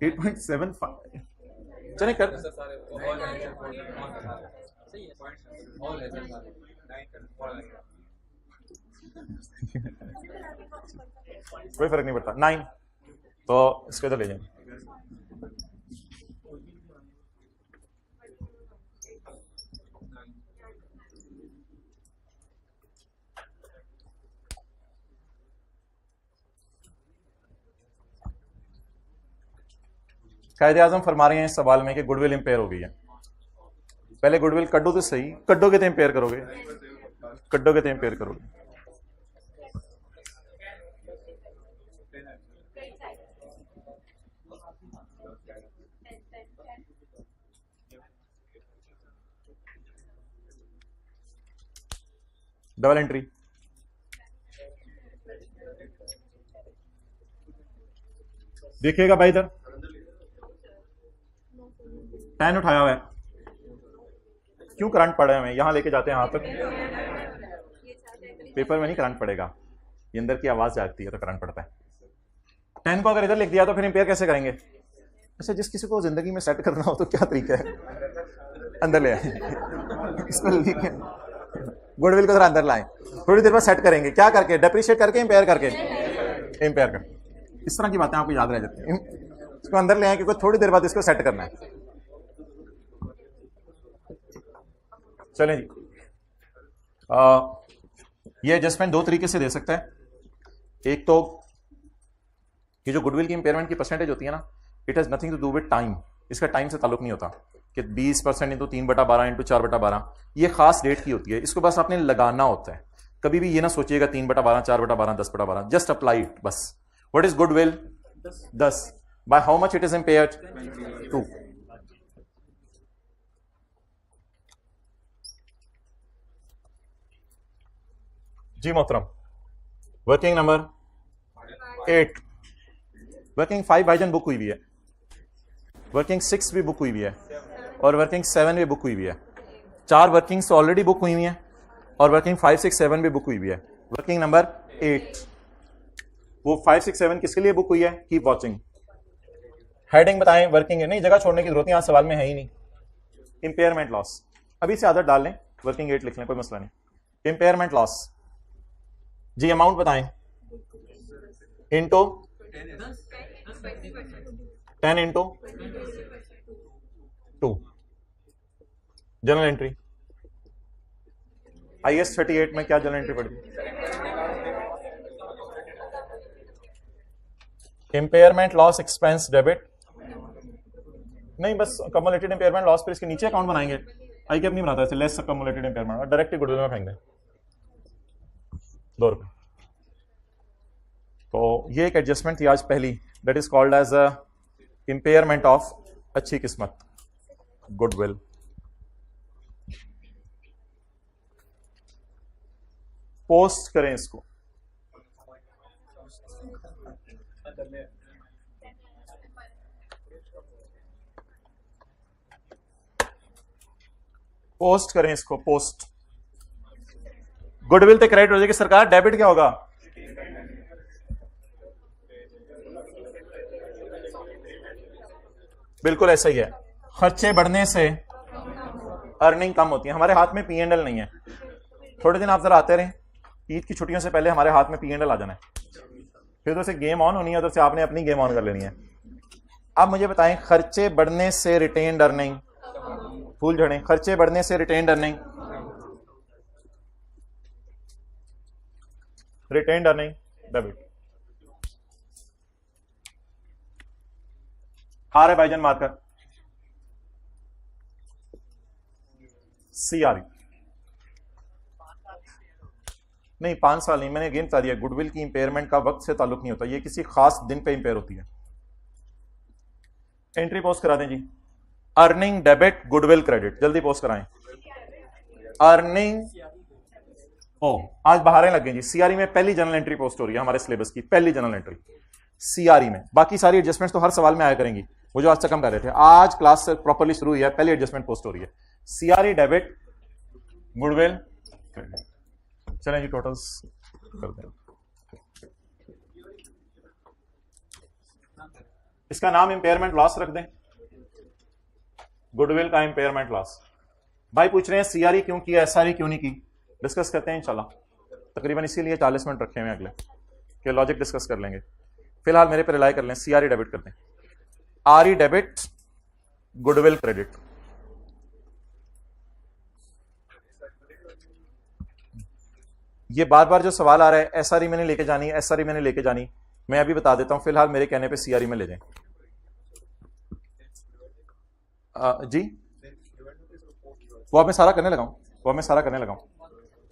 8.75 चले कर कोई फर्क नहीं पड़ता। 9 तो इसको इधर ले जाएंगे। कायदे आजम फरमा रहे हैं इस सवाल में कि गुडविल इंपेयर हो गई है। पहले गुडविल कड्डो तो सही, कड्डोगे तो इंपेयर करोगे, कड्डोगे तो इंपेयर करोगे। डबल एंट्री देखिएगा भाई, इधर 10 उठाया हुआ है। क्यों करंट पड़ा है? हमें यहां लेके जाते हैं, यहां तक पेपर में नहीं करंट पड़ेगा, ये अंदर की आवाज जाती है तो करंट पड़ता है। 10 को अगर इधर लिख दिया तो फिर इंपेयर कैसे करेंगे? अच्छा, जिस किसी को जिंदगी में सेट करना हो तो क्या तरीका है? अंदर ले आए, गुडविल को जरा अंदर लाएं, थोड़ी देर बाद सेट करेंगे। क्या करके? डेप्रिशिएट करके, इंपेयर करके? इंपेयर करके। इस तरह की बातें आपको याद रह जाती हैं। इसको अंदर ले आए क्योंकि थोड़ी देर बाद इसको सेट करना है। चलें जी, ये एडजस्टमेंट 2 तरीके से दे सकता है। एक तो ये जो गुडविल की इंपेयरमेंट की परसेंटेज होती है ना, it has nothing to do with time, इसका टाइम से ताल्लुक नहीं होता कि 20% इंटू 3/12 इंटू 4/12, ये खास डेट की होती है। इसको बस आपने लगाना होता है। कभी भी ये ना सोचिएगा 3/12 4/12 10/12, जस्ट अप्लाई इट बस। What is goodwill? 10। By how much it is impaired? 2। जी मोहतरम, वर्किंग नंबर 8, वर्किंग 5 भाईजान बुक हुई भी है, वर्किंग 6 भी बुक हुई भी है और वर्किंग 7 भी बुक हुई भी है। 4 वर्किंग्स तो ऑलरेडी बुक हुई हुई हैं और वर्किंग 5 6 7 भी बुक हुई भी है। वर्किंग नंबर 8, वो 5 6 7 किसके लिए बुक हुई है? Keep watching. हेडिंग बताएं, वर्किंग है, नहीं जगह छोड़ने की जरूरत है, यहां सवाल में है ही नहीं। इंपेयरमेंट लॉस, अभी से आदत डाल लें, वर्किंग 8 लिख लें, कोई मसला नहीं। इंपेयरमेंट लॉस जी, अमाउंट बताएं। Into 10 into 2, general entry. IS 38 में क्या जनरल एंट्री पड़ती? इंपेयरमेंट लॉस एक्सपेंस डेबिट, नहीं बस कम्युलेटेड इंपेयरमेंट लॉस, फिर इसके नीचे अकाउंट बनाएंगे। आई कैप नहीं बनाता ऐसे, लेस कम्युलेटेड इंपेयरमेंट, और डायरेक्ट गुडविल में फेंक दें 2 रुपए। तो ये एक एडजस्टमेंट थी आज पहली, that is called as a impairment of अच्छी किस्मत, गुडविल। पोस्ट करें इसको, पोस्ट करें इसको, पोस्ट। गुडविल तो क्रेडिट हो जाएगी सरकार, डेबिट क्या होगा? बिल्कुल ऐसा ही है, खर्चे बढ़ने से अर्निंग कम होती है। हमारे हाथ में P&L नहीं है। थोड़े दिन आप जरा आते रहें, ईद की छुट्टियों से पहले हमारे हाथ में P&L आ जाना है, फिर उधर से गेम ऑन होनी है, उधर से आपने अपनी गेम ऑन कर लेनी है। अब मुझे बताएं, खर्चे बढ़ने से रिटेन्ड अर्निंग, फूल झड़े, खर्चे बढ़ने से retained earning retained earning debit. आ रहे भाईजान मार्कर। सीआरई नहीं, 5 साल नहीं, मैंने अगेन बता दिया, गुडविल की इंपेयरमेंट का वक्त से ताल्लुक नहीं होता, ये किसी खास दिन पे इंपेयर होती है। एंट्री पोस्ट करा दें जी। अर्निंग डेबिट गुडविल क्रेडिट, जल्दी पोस्ट कराएं। अर्निंग, ओ आज बाहर लग गए जी। सीआरई में पहली जनरल एंट्री पोस्ट हो रही है हमारे सिलेबस की, पहली जनरल एंट्री सीआरई में। बाकी सारी एडजस्टमेंट्स तो हर सवाल में आया करेंगी, वो जो आज तक हम कर रहे थे। आज क्लास प्रॉपर्ली शुरू हुई है, पहली एडजस्टमेंट पोस्ट हो रही है। CRE debit goodwill credit. चलें जी, टोटल्स कर दें। इसका नाम इंपेयरमेंट लॉस रख दें, गुडविल का इंपेयरमेंट लॉस। भाई पूछ रहे हैं सीआरई क्यों किया, एसआरई क्यों नहीं की, डिस्कस करते हैं इंशाल्लाह। तकरीबन इसीलिए 40 मिनट रखे हुए अगले कि लॉजिक डिस्कस कर लेंगे। फिलहाल मेरे पे रिलाई कर लें, सीआरई डेबिट करते हैं। आरई डेबिट गुडविल क्रेडिट। ये बार बार जो सवाल आ रहा है एसआरई मैंने लेके जानी, एसआरई मैंने लेके जानी, मैं अभी बता देता हूं, फिलहाल मेरे कहने पे सीआरई में ले जाएं। जी वो अब मैं सारा करने लगाऊं,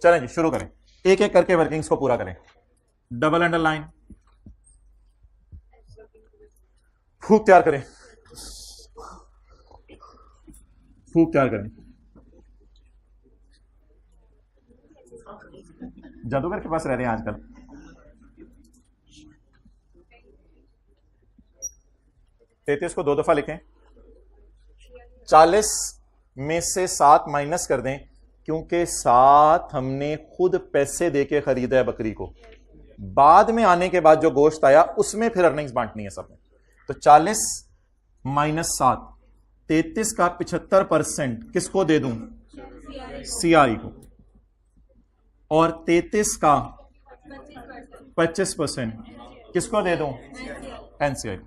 चलें जी शुरू करें, एक एक करके वर्किंग्स को पूरा करें। डबल अंडरलाइन, फूक तैयार करें, जादूगर के पास रहते हैं आजकल। तैतीस को 2 दफा लिखें, 40 में से 7 माइनस कर दें, क्योंकि 7 हमने खुद पैसे देके खरीदा है बकरी को, बाद में आने के बाद जो गोश्त आया उसमें फिर अर्निंग्स बांटनी है सब में। तो 40 माइनस 7, 33 का 75% किसको दे दूं, सीआरई को, और 33 का 25% किसको दे दूं, एनसीआई।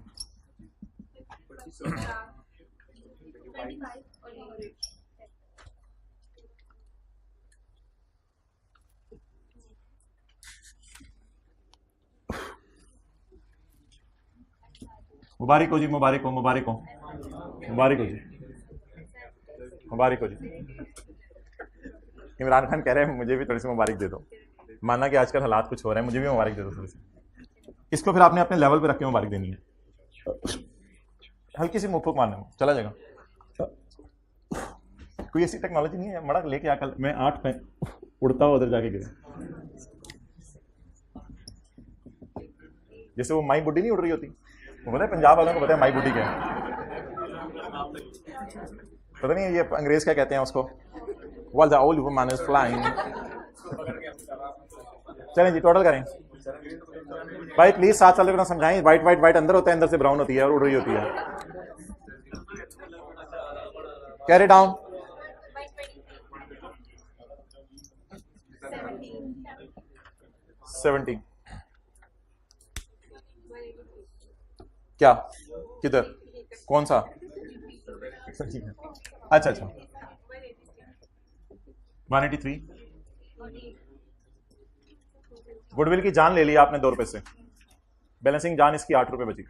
मुबारक हो जी, मुबारक हो जी। इमरान खान कह रहे हैं मुझे भी थोड़ी सी मुबारक दे दो, माना कि आजकल हालात कुछ हो रहे हैं, मुझे भी मुबारक दे दो थोड़ी सी। इसको फिर आपने अपने लेवल पे रख के मुबारक देनी है, हल्की सी मुंह फूक मारने में चला जाएगा। कोई ऐसी टेक्नोलॉजी नहीं है, मड़ा लेके आकर मैं 8 पे उड़ता हुआ उधर जाके गिरा, जैसे वो माई बुड्ढी नहीं उड़ रही होती, वो पता है पंजाब वालों को पता है माई बुड्ढी क्या है, पता नहीं ये अंग्रेज क्या कहते हैं उसको, while the old woman is flying। चलें जी टोटल करें भाई, प्लीज 7 साल को ना समझाएं, वाइट वाइट वाइट अंदर होता है, अंदर से ब्राउन होती है और उड़ रही होती है। कैरी डाउन, 17 क्या, किधर, कौन सा, अच्छा 183। गुडविल की जान ले ली आपने 2 रुपए से, बैलेंसिंग जान इसकी 8 रुपए बची।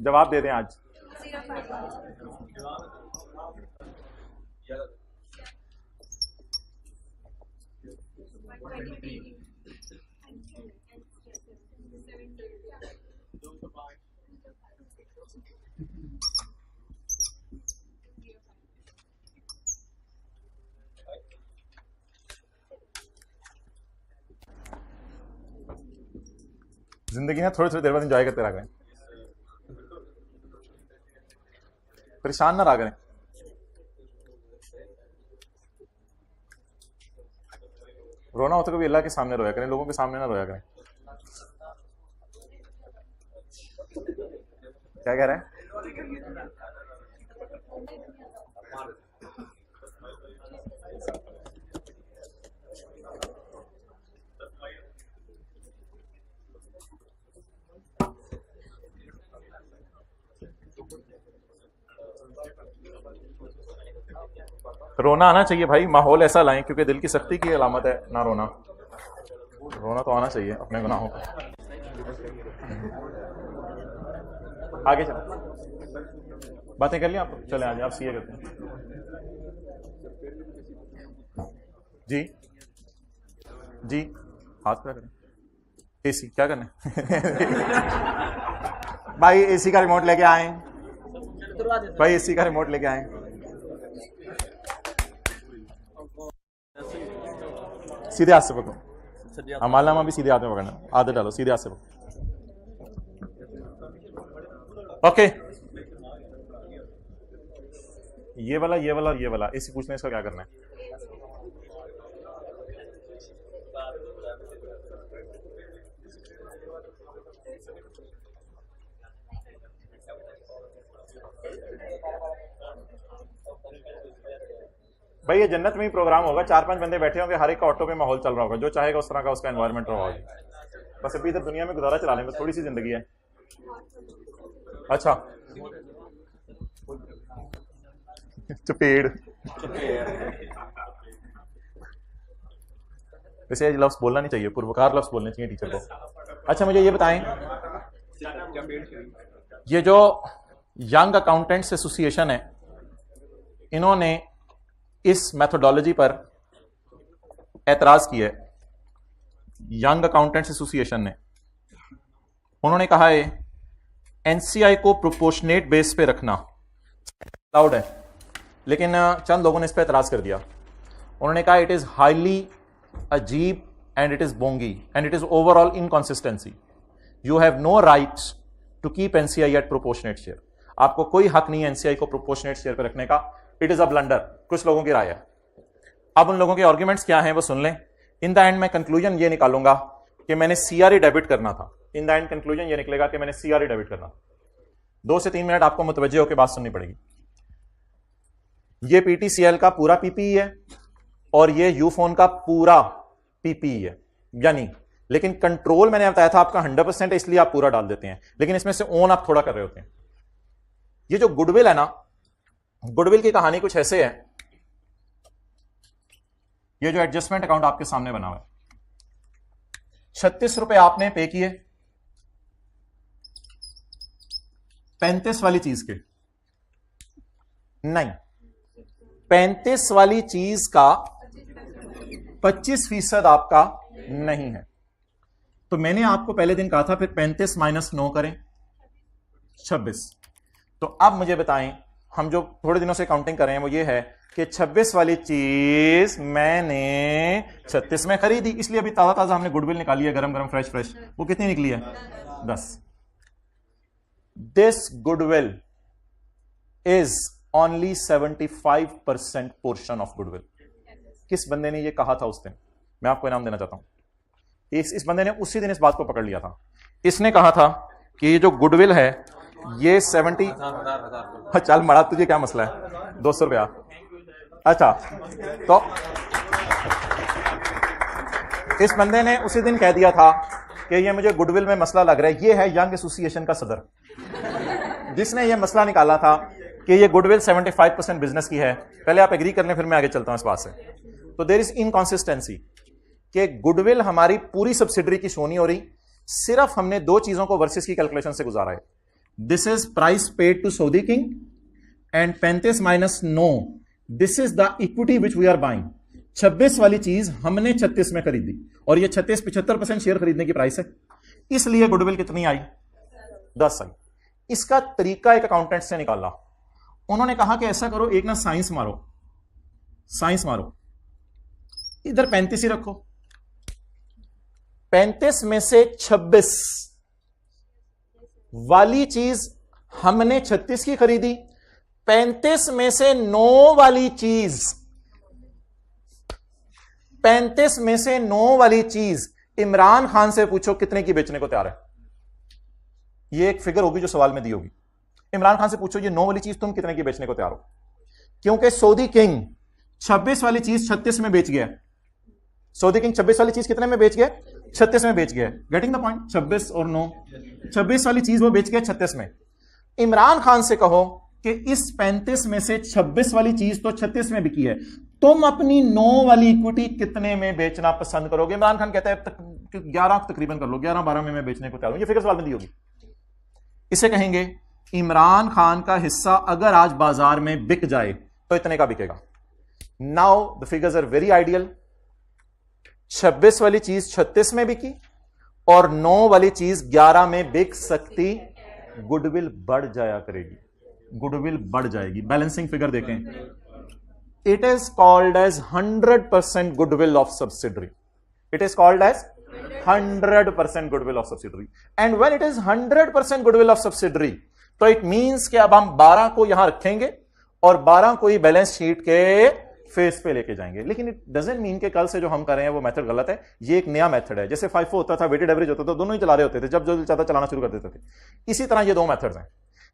जवाब दे दें आज, जिंदगी ना थोड़ी थोड़ी देर बाद एंजॉय करते रह करें, परेशान ना रहा करें। रोना हो तो कभी अल्लाह के सामने रोया करें, लोगों के सामने ना रोया करें। क्या कह रहे हैं, रोना आना चाहिए भाई, माहौल ऐसा लाएं, क्योंकि दिल की सख्ती की अलामत है ना रोना। रोना तो आना चाहिए अपने गुनाहों का। आगे चलो, बातें कर ली आप, चले आगे, आप सीए करते हैं जी। जी हाथ क्या करें, एसी क्या करना भाई एसी का रिमोट लेके आए भाई, एसी का रिमोट लेके आए। सीधे हाथ से पकड़ो, अमालनामा भी सीधे हाथ में पकड़ना, आधे डालो, सीधे हाथ से पकड़ो। ओके, ये वाला और ये वाला एसी पूछने, इसका क्या करना है? भाई ये जन्नत में ही प्रोग्राम होगा, 4-5 बंदे बैठे होंगे, हर एक का ऑटो पे माहौल चल रहा होगा, जो चाहेगा उस तरह का उसका एनवायरनमेंट रहा होगा। बस अभी इधर दुनिया में गुजारा चला लें, बस थोड़ी सी जिंदगी है। अच्छा चपेड़, वैसे ये लफ्ज बोलना नहीं चाहिए, पूर्वकार लफ्ज बोलने चाहिए टीचर को। अच्छा मुझे ये बताएं, ये जो यंग अकाउंटेंट्स एसोसिएशन है, इन्होंने इस मेथोडोलॉजी पर एतराज किया है। यंग अकाउंटेंट्स एसोसिएशन ने, उन्होंने कहा है एनसीआई को प्रोपोर्शनेट बेस पे रखना अलाउड है, लेकिन चंद लोगों ने इस पर एतराज कर दिया। उन्होंने कहा इट इज हाईली अजीब एंड इट इज बोंगी and it is overall inconsistency. You have no right to keep NCI at proportionate share. आपको कोई हक नहीं है एनसीआई को प्रोपोर्शनेट शेयर पर रखने का। इट इज अ ब्लंडर, कुछ लोगों की राय है। अब उन लोगों के आर्ग्यूमेंट्स क्या हैं वो सुन लें। इन द एंड मैं कंक्लूजन ये निकालूंगा कि मैंने सीआरई डेबिट करना था। इन द एंड कंक्लूजन ये निकलेगा कि मैंने सीआरई डेबिट करना था। 2 से 3 मिनट आपको मुतवज्जे होकर बात सुननी पड़ेगी। ये पीटीसीएल का पूरा पीपीई है और ये यूफोन का पूरा पीपीई है, यानी लेकिन कंट्रोल मैंने बताया था आपका 100% है, इसलिए आप पूरा डाल देते हैं, लेकिन इसमें से ओन आप थोड़ा कर रहे होते हैं। ये जो गुडविल है ना, गुडविल की कहानी कुछ ऐसे है। ये जो एडजस्टमेंट अकाउंट आपके सामने बना हुआ है, 36 रुपए आपने पे किए 35 वाली चीज के, नहीं 35 वाली चीज का 25% आपका नहीं है। तो मैंने आपको पहले दिन कहा था फिर 35 - 9 करें 26। तो अब मुझे बताएं, हम जो थोड़े दिनों से काउंटिंग कर रहे हैं वो ये है कि 26 वाली चीज मैंने 36 में खरीदी, इसलिए अभी ताजा ताजा हमने गुडविल निकाली है, गरम गरम फ्रेश फ्रेश। वो कितनी निकली है? 10। This goodwill is only 75% portion of goodwill. किस बंदे ने ये कहा था उस दिन? मैं आपको इनाम देना चाहता हूं। इस बंदे ने उसी दिन इस बात को पकड़ लिया था। इसने कहा था कि ये जो गुडविल है ये 70। चल मरा, तुझे क्या मसला है? 200 रुपया। अच्छा, तो इस बंदे ने उसी दिन कह दिया था कि ये मुझे गुडविल में मसला लग रहा है। ये है यंग एसोसिएशन का सदर, जिसने ये मसला निकाला था कि ये गुडविल 75% बिजनेस की है। पहले आप एग्री कर लें, फिर मैं आगे चलता हूं इस बात से। तो देयर इज इनकॉन्सिस्टेंसी कि गुडविल हमारी पूरी सब्सिडरी की शो नहीं हो रही, सिर्फ हमने 2 चीजों को वर्सेस की कैलकुलेशन से गुजारा है। This is price paid to Saudi king and 35 - 9 this is the equity which we are buying. 26 वाली चीज हमने 36 में खरीदी और ये 75% शेयर खरीदने की प्राइस है, इसलिए गुडविल कितनी आई? 10 आई। इसका तरीका एक अकाउंटेंट से निकाला। उन्होंने कहा कि ऐसा करो, एक ना साइंस मारो, इधर 35 ही रखो। 35 में से 26 वाली चीज हमने 36 की खरीदी, 35 में से 9 वाली चीज 35 में से 9 वाली चीज इमरान खान से पूछो कितने की बेचने को तैयार है। ये एक फिगर होगी जो सवाल में दी होगी। इमरान खान से पूछो ये 9 वाली चीज तुम कितने की बेचने को तैयार हो, क्योंकि सऊदी किंग 26 वाली चीज 36 में बेच गया। सऊदी किंग 26 वाली चीज कितने में बेच गया? 36 में बेच गया। Getting the point? 26 और 9, 26 वाली चीज वो बेच गया 36 में। इमरान खान से कहो कि इस 35 में से 26 वाली चीज तो 36 में बिकी है, तुम अपनी 9 वाली इक्विटी कितने में बेचना पसंद करोगे? इमरान खान कहता है 11 तकरीबन कर लो, 11-12 में मैं बेचने को तैयार हूं। ये फिक्र सवालबंदी होगी। इसे कहेंगे इमरान खान का हिस्सा अगर आज बाजार में बिक जाए तो इतने का बिकेगा। Now the figures are very ideal. 26 वाली चीज 36 में बिकी और 9 वाली चीज 11 में बिक सकती, गुडविल बढ़ जाया करेगी, गुडविल बढ़ जाएगी। बैलेंसिंग फिगर देखें, it is called as 100% goodwill of subsidiary. It is called as 100% goodwill of subsidiary. And when it is 100% goodwill of subsidiary, तो इट मींस कि अब हम 12 को यहां रखेंगे और 12 को ही बैलेंस शीट के फेस पे लेके जाएंगे। लेकिन इट डजंट मीन कि कल से जो हम कर रहे हैं वो मेथड गलत है। ये एक नया मेथड है। जैसे FIFO होता था, वेटेड एवरेज होता था, दोनों ही चला रहे होते थे, जब जो चाहता चलाना शुरू कर देते थे। इसी तरह ये दो मेथड्स हैं।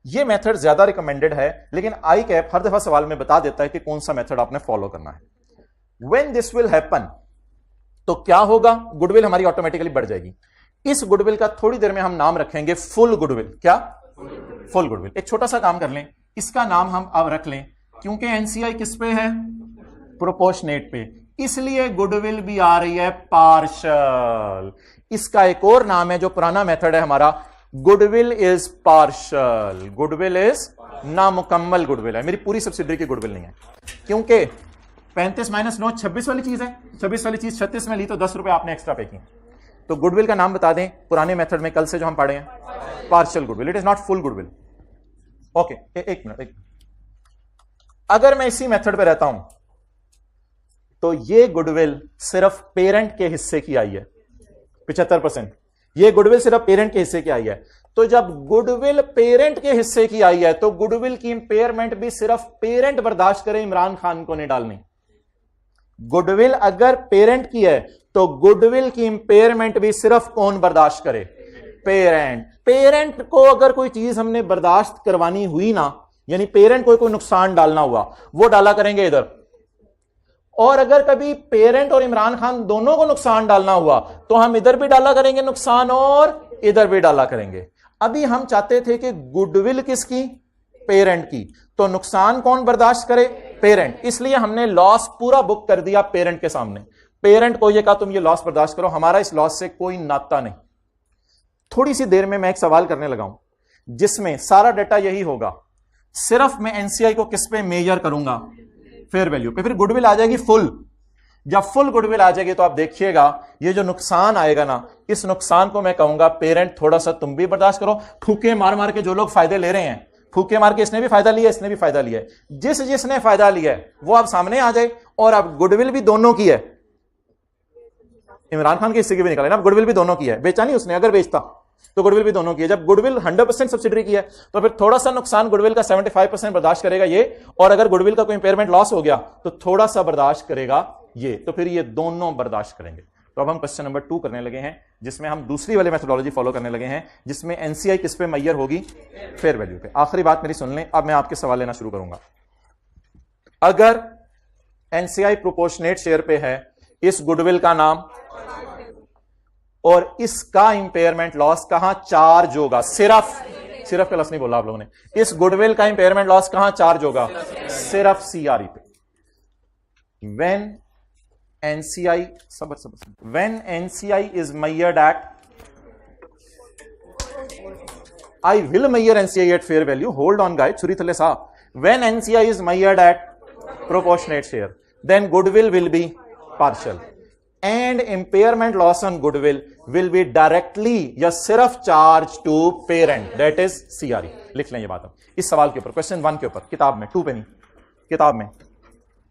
ये मेथड ज्यादा रिकमेंडेड है, लेकिन आई कैप हर दफा सवाल में बता देता है कि कौन सा मेथड आपने फॉलो करना है। व्हेन दिस विल हैपन, तो क्या होगा? गुडविल हमारी ऑटोमेटिकली बढ़ जाएगी। इस गुडविल का थोड़ी देर में हम नाम रखेंगे फुल गुडविल। क्या? Full goodwill. एक छोटा सा काम कर लें, इसका नाम हम अब रख लें, क्योंकि एनसीआई किस पे है? प्रोपोर्शनेट पे, इसलिए गुडविल भी आ रही है पार्शल। इसका एक और नाम है जो पुराना मेथड है हमारा, goodwill is partial. Goodwill is नामुकम्मल गुडविल है, मेरी पूरी सब्सिडरी की गुडविल नहीं है, क्योंकि 35 - 9 26 वाली चीज है। 26 वाली चीज 36 में ली तो 10 रुपए आपने एक्स्ट्रा पे किए। तो गुडविल का नाम बता दें पुराने मेथड में कल से जो हम पढ़े हैं, partial goodwill. It is not full goodwill. Okay, एक मिनट। अगर मैं इसी मेथड पे रहता हूं तो ये गुडविल सिर्फ पेरेंट के हिस्से की आई है, 75%। ये गुडविल सिर्फ पेरेंट के हिस्से की आई है। तो जब गुडविल पेरेंट के हिस्से की आई है तो गुडविल की इंपेयरमेंट भी सिर्फ पेरेंट बर्दाश्त करे, इमरान खान को नहीं डालनी। गुडविल अगर पेरेंट की है तो गुडविल की इंपेयरमेंट भी सिर्फ कौन बर्दाश्त करे? पेरेंट। पेरेंट को अगर कोई चीज हमने बर्दाश्त करवानी हुई ना, यानी पेरेंट को कोई नुकसान डालना हुआ, वो डाला करेंगे इधर। और अगर कभी पेरेंट और इमरान खान दोनों को नुकसान डालना हुआ तो हम इधर भी डाला करेंगे नुकसान और इधर भी डाला करेंगे। अभी हम चाहते थे कि गुडविल किसकी? पेरेंट की। तो नुकसान कौन बर्दाश्त करे? पेरेंट। इसलिए हमने लॉस पूरा बुक कर दिया पेरेंट के सामने। पेरेंट को यह कहा तुम ये लॉस बर्दाश्त करो, हमारा इस लॉस से कोई नाता नहीं। थोड़ी सी देर में मैं एक सवाल करने लगा हूं जिसमें सारा डेटा यही होगा, सिर्फ मैं एनसीआई को किस पे मेजर करूंगा? फेयर वैल्यू पे। फिर गुडविल आ जाएगी फुल। जब फुल गुडविल आ जाएगी तो आप देखिएगा ये जो नुकसान आएगा ना, इस नुकसान को मैं कहूंगा पेरेंट थोड़ा सा तुम भी बर्दाश्त करो। फूके मार मार के जो लोग फायदे ले रहे हैं, फूके मार के इसने भी फायदा लिया, इसने भी फायदा लिया है, जिसने फायदा लिया है वो अब सामने आ जाए। और अब गुडविल भी दोनों की है, इमरान खान के हिस्से की भी निकाले ना, गुडविल भी दोनों की है। बेचा नहीं उसने, अगर बेचता तो गुडविल भी दोनों की है। जब गुडविल 100% सब्सिडरी की है तो फिर थोड़ा सा नुकसान गुडविल का 75% बर्दाश्त करेगा ये, और अगर गुडविल का कोई इंपेयरमेंट लॉस हो गया तो थोड़ा सा बर्दाश्त करेगा ये, तो फिर ये दोनों बर्दाश्त करेंगे। तो अब हम क्वेश्चन नंबर 2 करने लगे हैं, जिसमें हम दूसरी वाली मेथोडोलॉजी फॉलो करने लगे हैं, जिसमें एनसीआई किस पे मैयर होगी? फेयर वैल्यू पे। आखिरी बात मेरी सुन लें, अब मैं आपके सवाल लेना शुरू करूंगा। अगर एनसीआई प्रोपोर्शनेट शेयर पे है, इस गुडविल का नाम और इसका इंपेयरमेंट लॉस कहां चार्ज होगा? सिर्फ प्लस नहीं बोला आप लोगों ने। इस गुडविल का इंपेयरमेंट लॉस कहां चार्ज होगा? सिर्फ सीआरई पे। When NCI when NCI is measured at, I will measure NCI at fair value. Hold on guys, छुरी थले सा। When NCI is measured at proportionate share, then goodwill will be partial and impairment loss on goodwill will be directly या सिर्फ charge to parent, that is CRE। लिख लें ये बात। इस सवाल के ऊपर, क्वेश्चन 1 के ऊपर, किताब में, 2 पे नहीं, किताब में।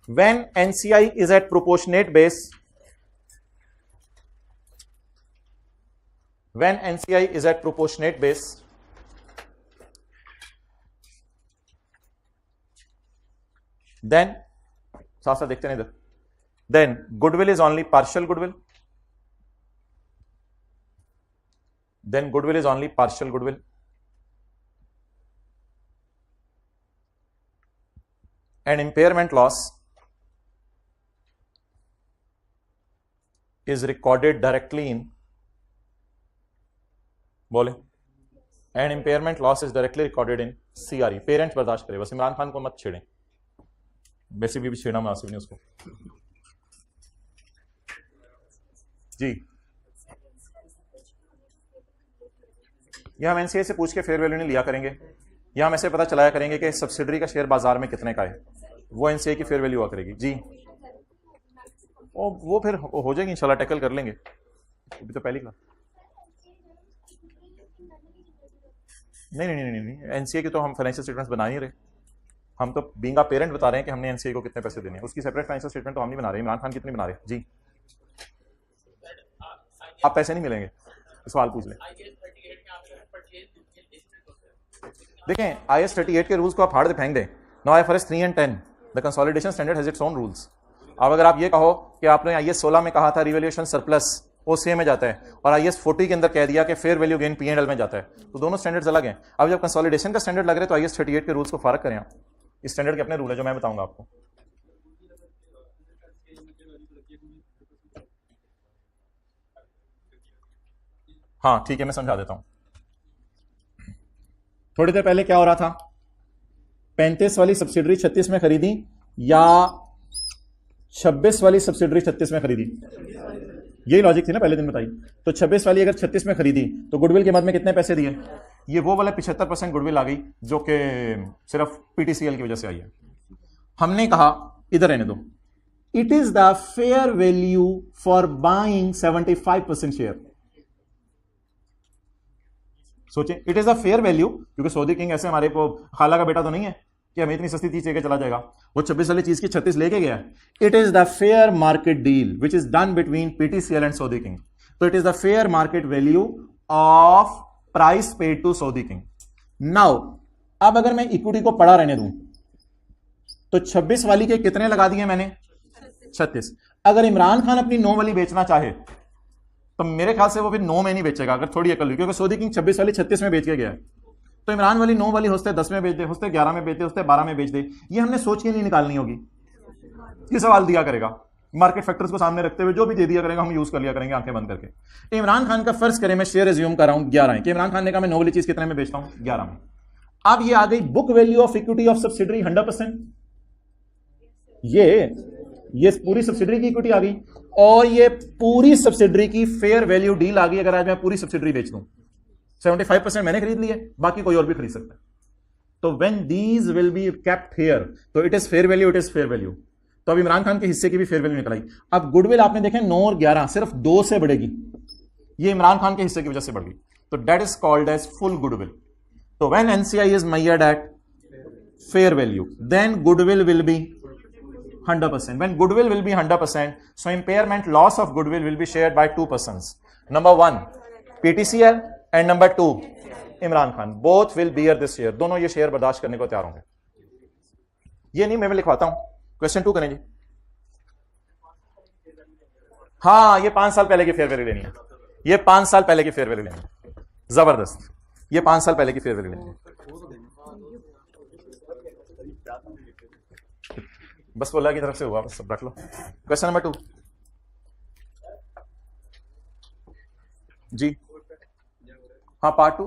When NCI is at proportionate base, when NCI is at proportionate base, then साथ साथ देखते हैं इधर, then goodwill is only partial goodwill, then goodwill is only partial goodwill, and impairment loss is recorded directly in, बोले, and impairment loss is directly recorded in CRE। Parents बर्दाश्त करे, बस इमरान खान को मत छेड़ें, बेसिकली भी छेड़ना मुनासिब नहीं उसको। जी, यह हम एनसीए से पूछ के फेयर वैल्यू नहीं लिया करेंगे, या हम ऐसे पता चलाया करेंगे कि सब्सिडरी का शेयर बाजार में कितने का है, वो एनसीए की फेयर वैल्यू हुआ करेगी। जी, वो फिर हो जाएगी इंशाल्लाह, टैकल कर लेंगे, अभी तो पहली क्लास। नहीं नहीं नहीं नहीं, एनसीए की तो हम फाइनेंशियल स्टेटमेंट्स बना ही रहे, हम तो बीइंग अ पेरेंट बता रहे हैं कि हमने एनसीए को कितने पैसे देने हैं, उसकी सेपरेट फाइनेंशियल स्टेटमेंट तो हम नहीं बना रहे। इमरान खान कितनी बना रहे? जी, आप पैसे नहीं मिलेंगे, सवाल पूछ लें। देखें, IAS 38 के रूल्स को आप फाड़ दे फेंक दें। No IFRS 3 and 10 the consolidation standard has its own rules. अब अगर आप ये कहो कि आपने IAS 16 में कहा था रिवैल्यूएशन सरप्लस OCA में जाता है, और IAS 40 के अंदर कह दिया कि फेयर वैल्यू गेन P&L में जाता है, तो दोनों स्टैंडर्ड्स अलग हैं। अब जब कंसोलिडेशन का स्टैंडर्ड लग रहा है तो IAS 38 के रूल्स को फारक करें आप। इस स्टैंडर्ड के अपने रूल है जो मैं बताऊंगा आपको। हाँ ठीक है, मैं समझा देता हूं। थोड़ी देर पहले क्या हो रहा था, 35 वाली सब्सिडरी 36 में खरीदी या 26 वाली सब्सिडरी 36 में खरीदी? यही लॉजिक थी ना, पहले दिन बताई। तो 26 वाली अगर 36 में खरीदी तो गुडविल के मद में कितने पैसे दिए? ये वो वाला 75% गुडविल आ गई जो कि सिर्फ PTCL की वजह से आई है। हमने कहा इधर रहने दो, it is the fair value for buying 75% share. सोचें, it is a fair value, क्योंकि सऊदी किंग ऐसे हमारे को खाला का बेटा तो नहीं है कि हमें इतनी सस्ती चीज लेके चला जाएगा, वो 26 वाली चीज की 36 लेके गया है। It is the fair market deal which is done between PTCL and Saudi king. तो it is the fair market value of price paid to Saudi king. Now अब अगर मैं इक्विटी को पड़ा रहने दूं तो 26 वाली के कितने लगा दिए मैंने? 36। अगर इमरान खान अपनी 9 वाली बेचना चाहे तो मेरे ख्याल से वो फिर 9 में नहीं बेचेगा, अगर थोड़ी अकल हुई, क्योंकि सऊदी किंग 26 वाली 36 में बेच के गया है। तो इमरान वाली 9 वाली होते 10 में बेच दे, होते 11 में बेच दे, होते 12 में बेच दे। ये हमने सोच के नहीं निकालनी होगी, ये सवाल दिया करेगा मार्केट फैक्टर्स को सामने रखते हुए, जो भी दे दिया करेगा हम यूज कर लिया करेंगे आंखें बंद करके। इमरान खान का फर्ज करें मैं शेयर एज्यूम कर रहा हूं 11 है, कि इमरान खान ने कहा मैं 9 वाली चीज कितने में बेचता हूं? 11 में। अब ये आ गई book value of equity of subsidiary 100%। ये पूरी सब्सिडरी की इक्विटी आ गई, और ये पूरी सब्सिडरी की फेयर वैल्यू डील आ गई। अगर आज मैं पूरी सब्सिडरी बेच दूं, 75% मैंने खरीद लिया, बाकी कोई और भी खरीद सकता है। तो when these will be kept here, तो it is fair value, it is fair value. तो अब इमरान खान के हिस्से की भी फेयर वैल्यू निकल आई। अब गुडविल आपने देखें 9 और 11 सिर्फ 2 से बढ़ेगी, ये इमरान खान के हिस्से की वजह से बढ़ गई, तो that is called as full goodwill. तो when NCI is measured at fair value, then goodwill will be 100%. When goodwill will be 100%, so impairment loss of goodwill will be shared by 2 persons. Number 1, PTCL, and number 2, Imran Khan. Both will bear this share. दोनों ये share बर्दाश्त करने को तैयार होंगे। ये नहीं, मैं लिखवाता हूं। क्वेश्चन 2 करेंगे। हाँ, ये 5 साल पहले की फेयर वैल्यू लेनी है, ये 5 साल पहले की फेयर वैल्यू लेनी है, जबरदस्त। ये 5 साल पहले की फेयर वैल्यू लेनी है, बस वो अल्लाह की तरफ से हुआ, बस सब रख लो। क्वेश्चन नंबर 2 जी, हाँ पार्ट 2।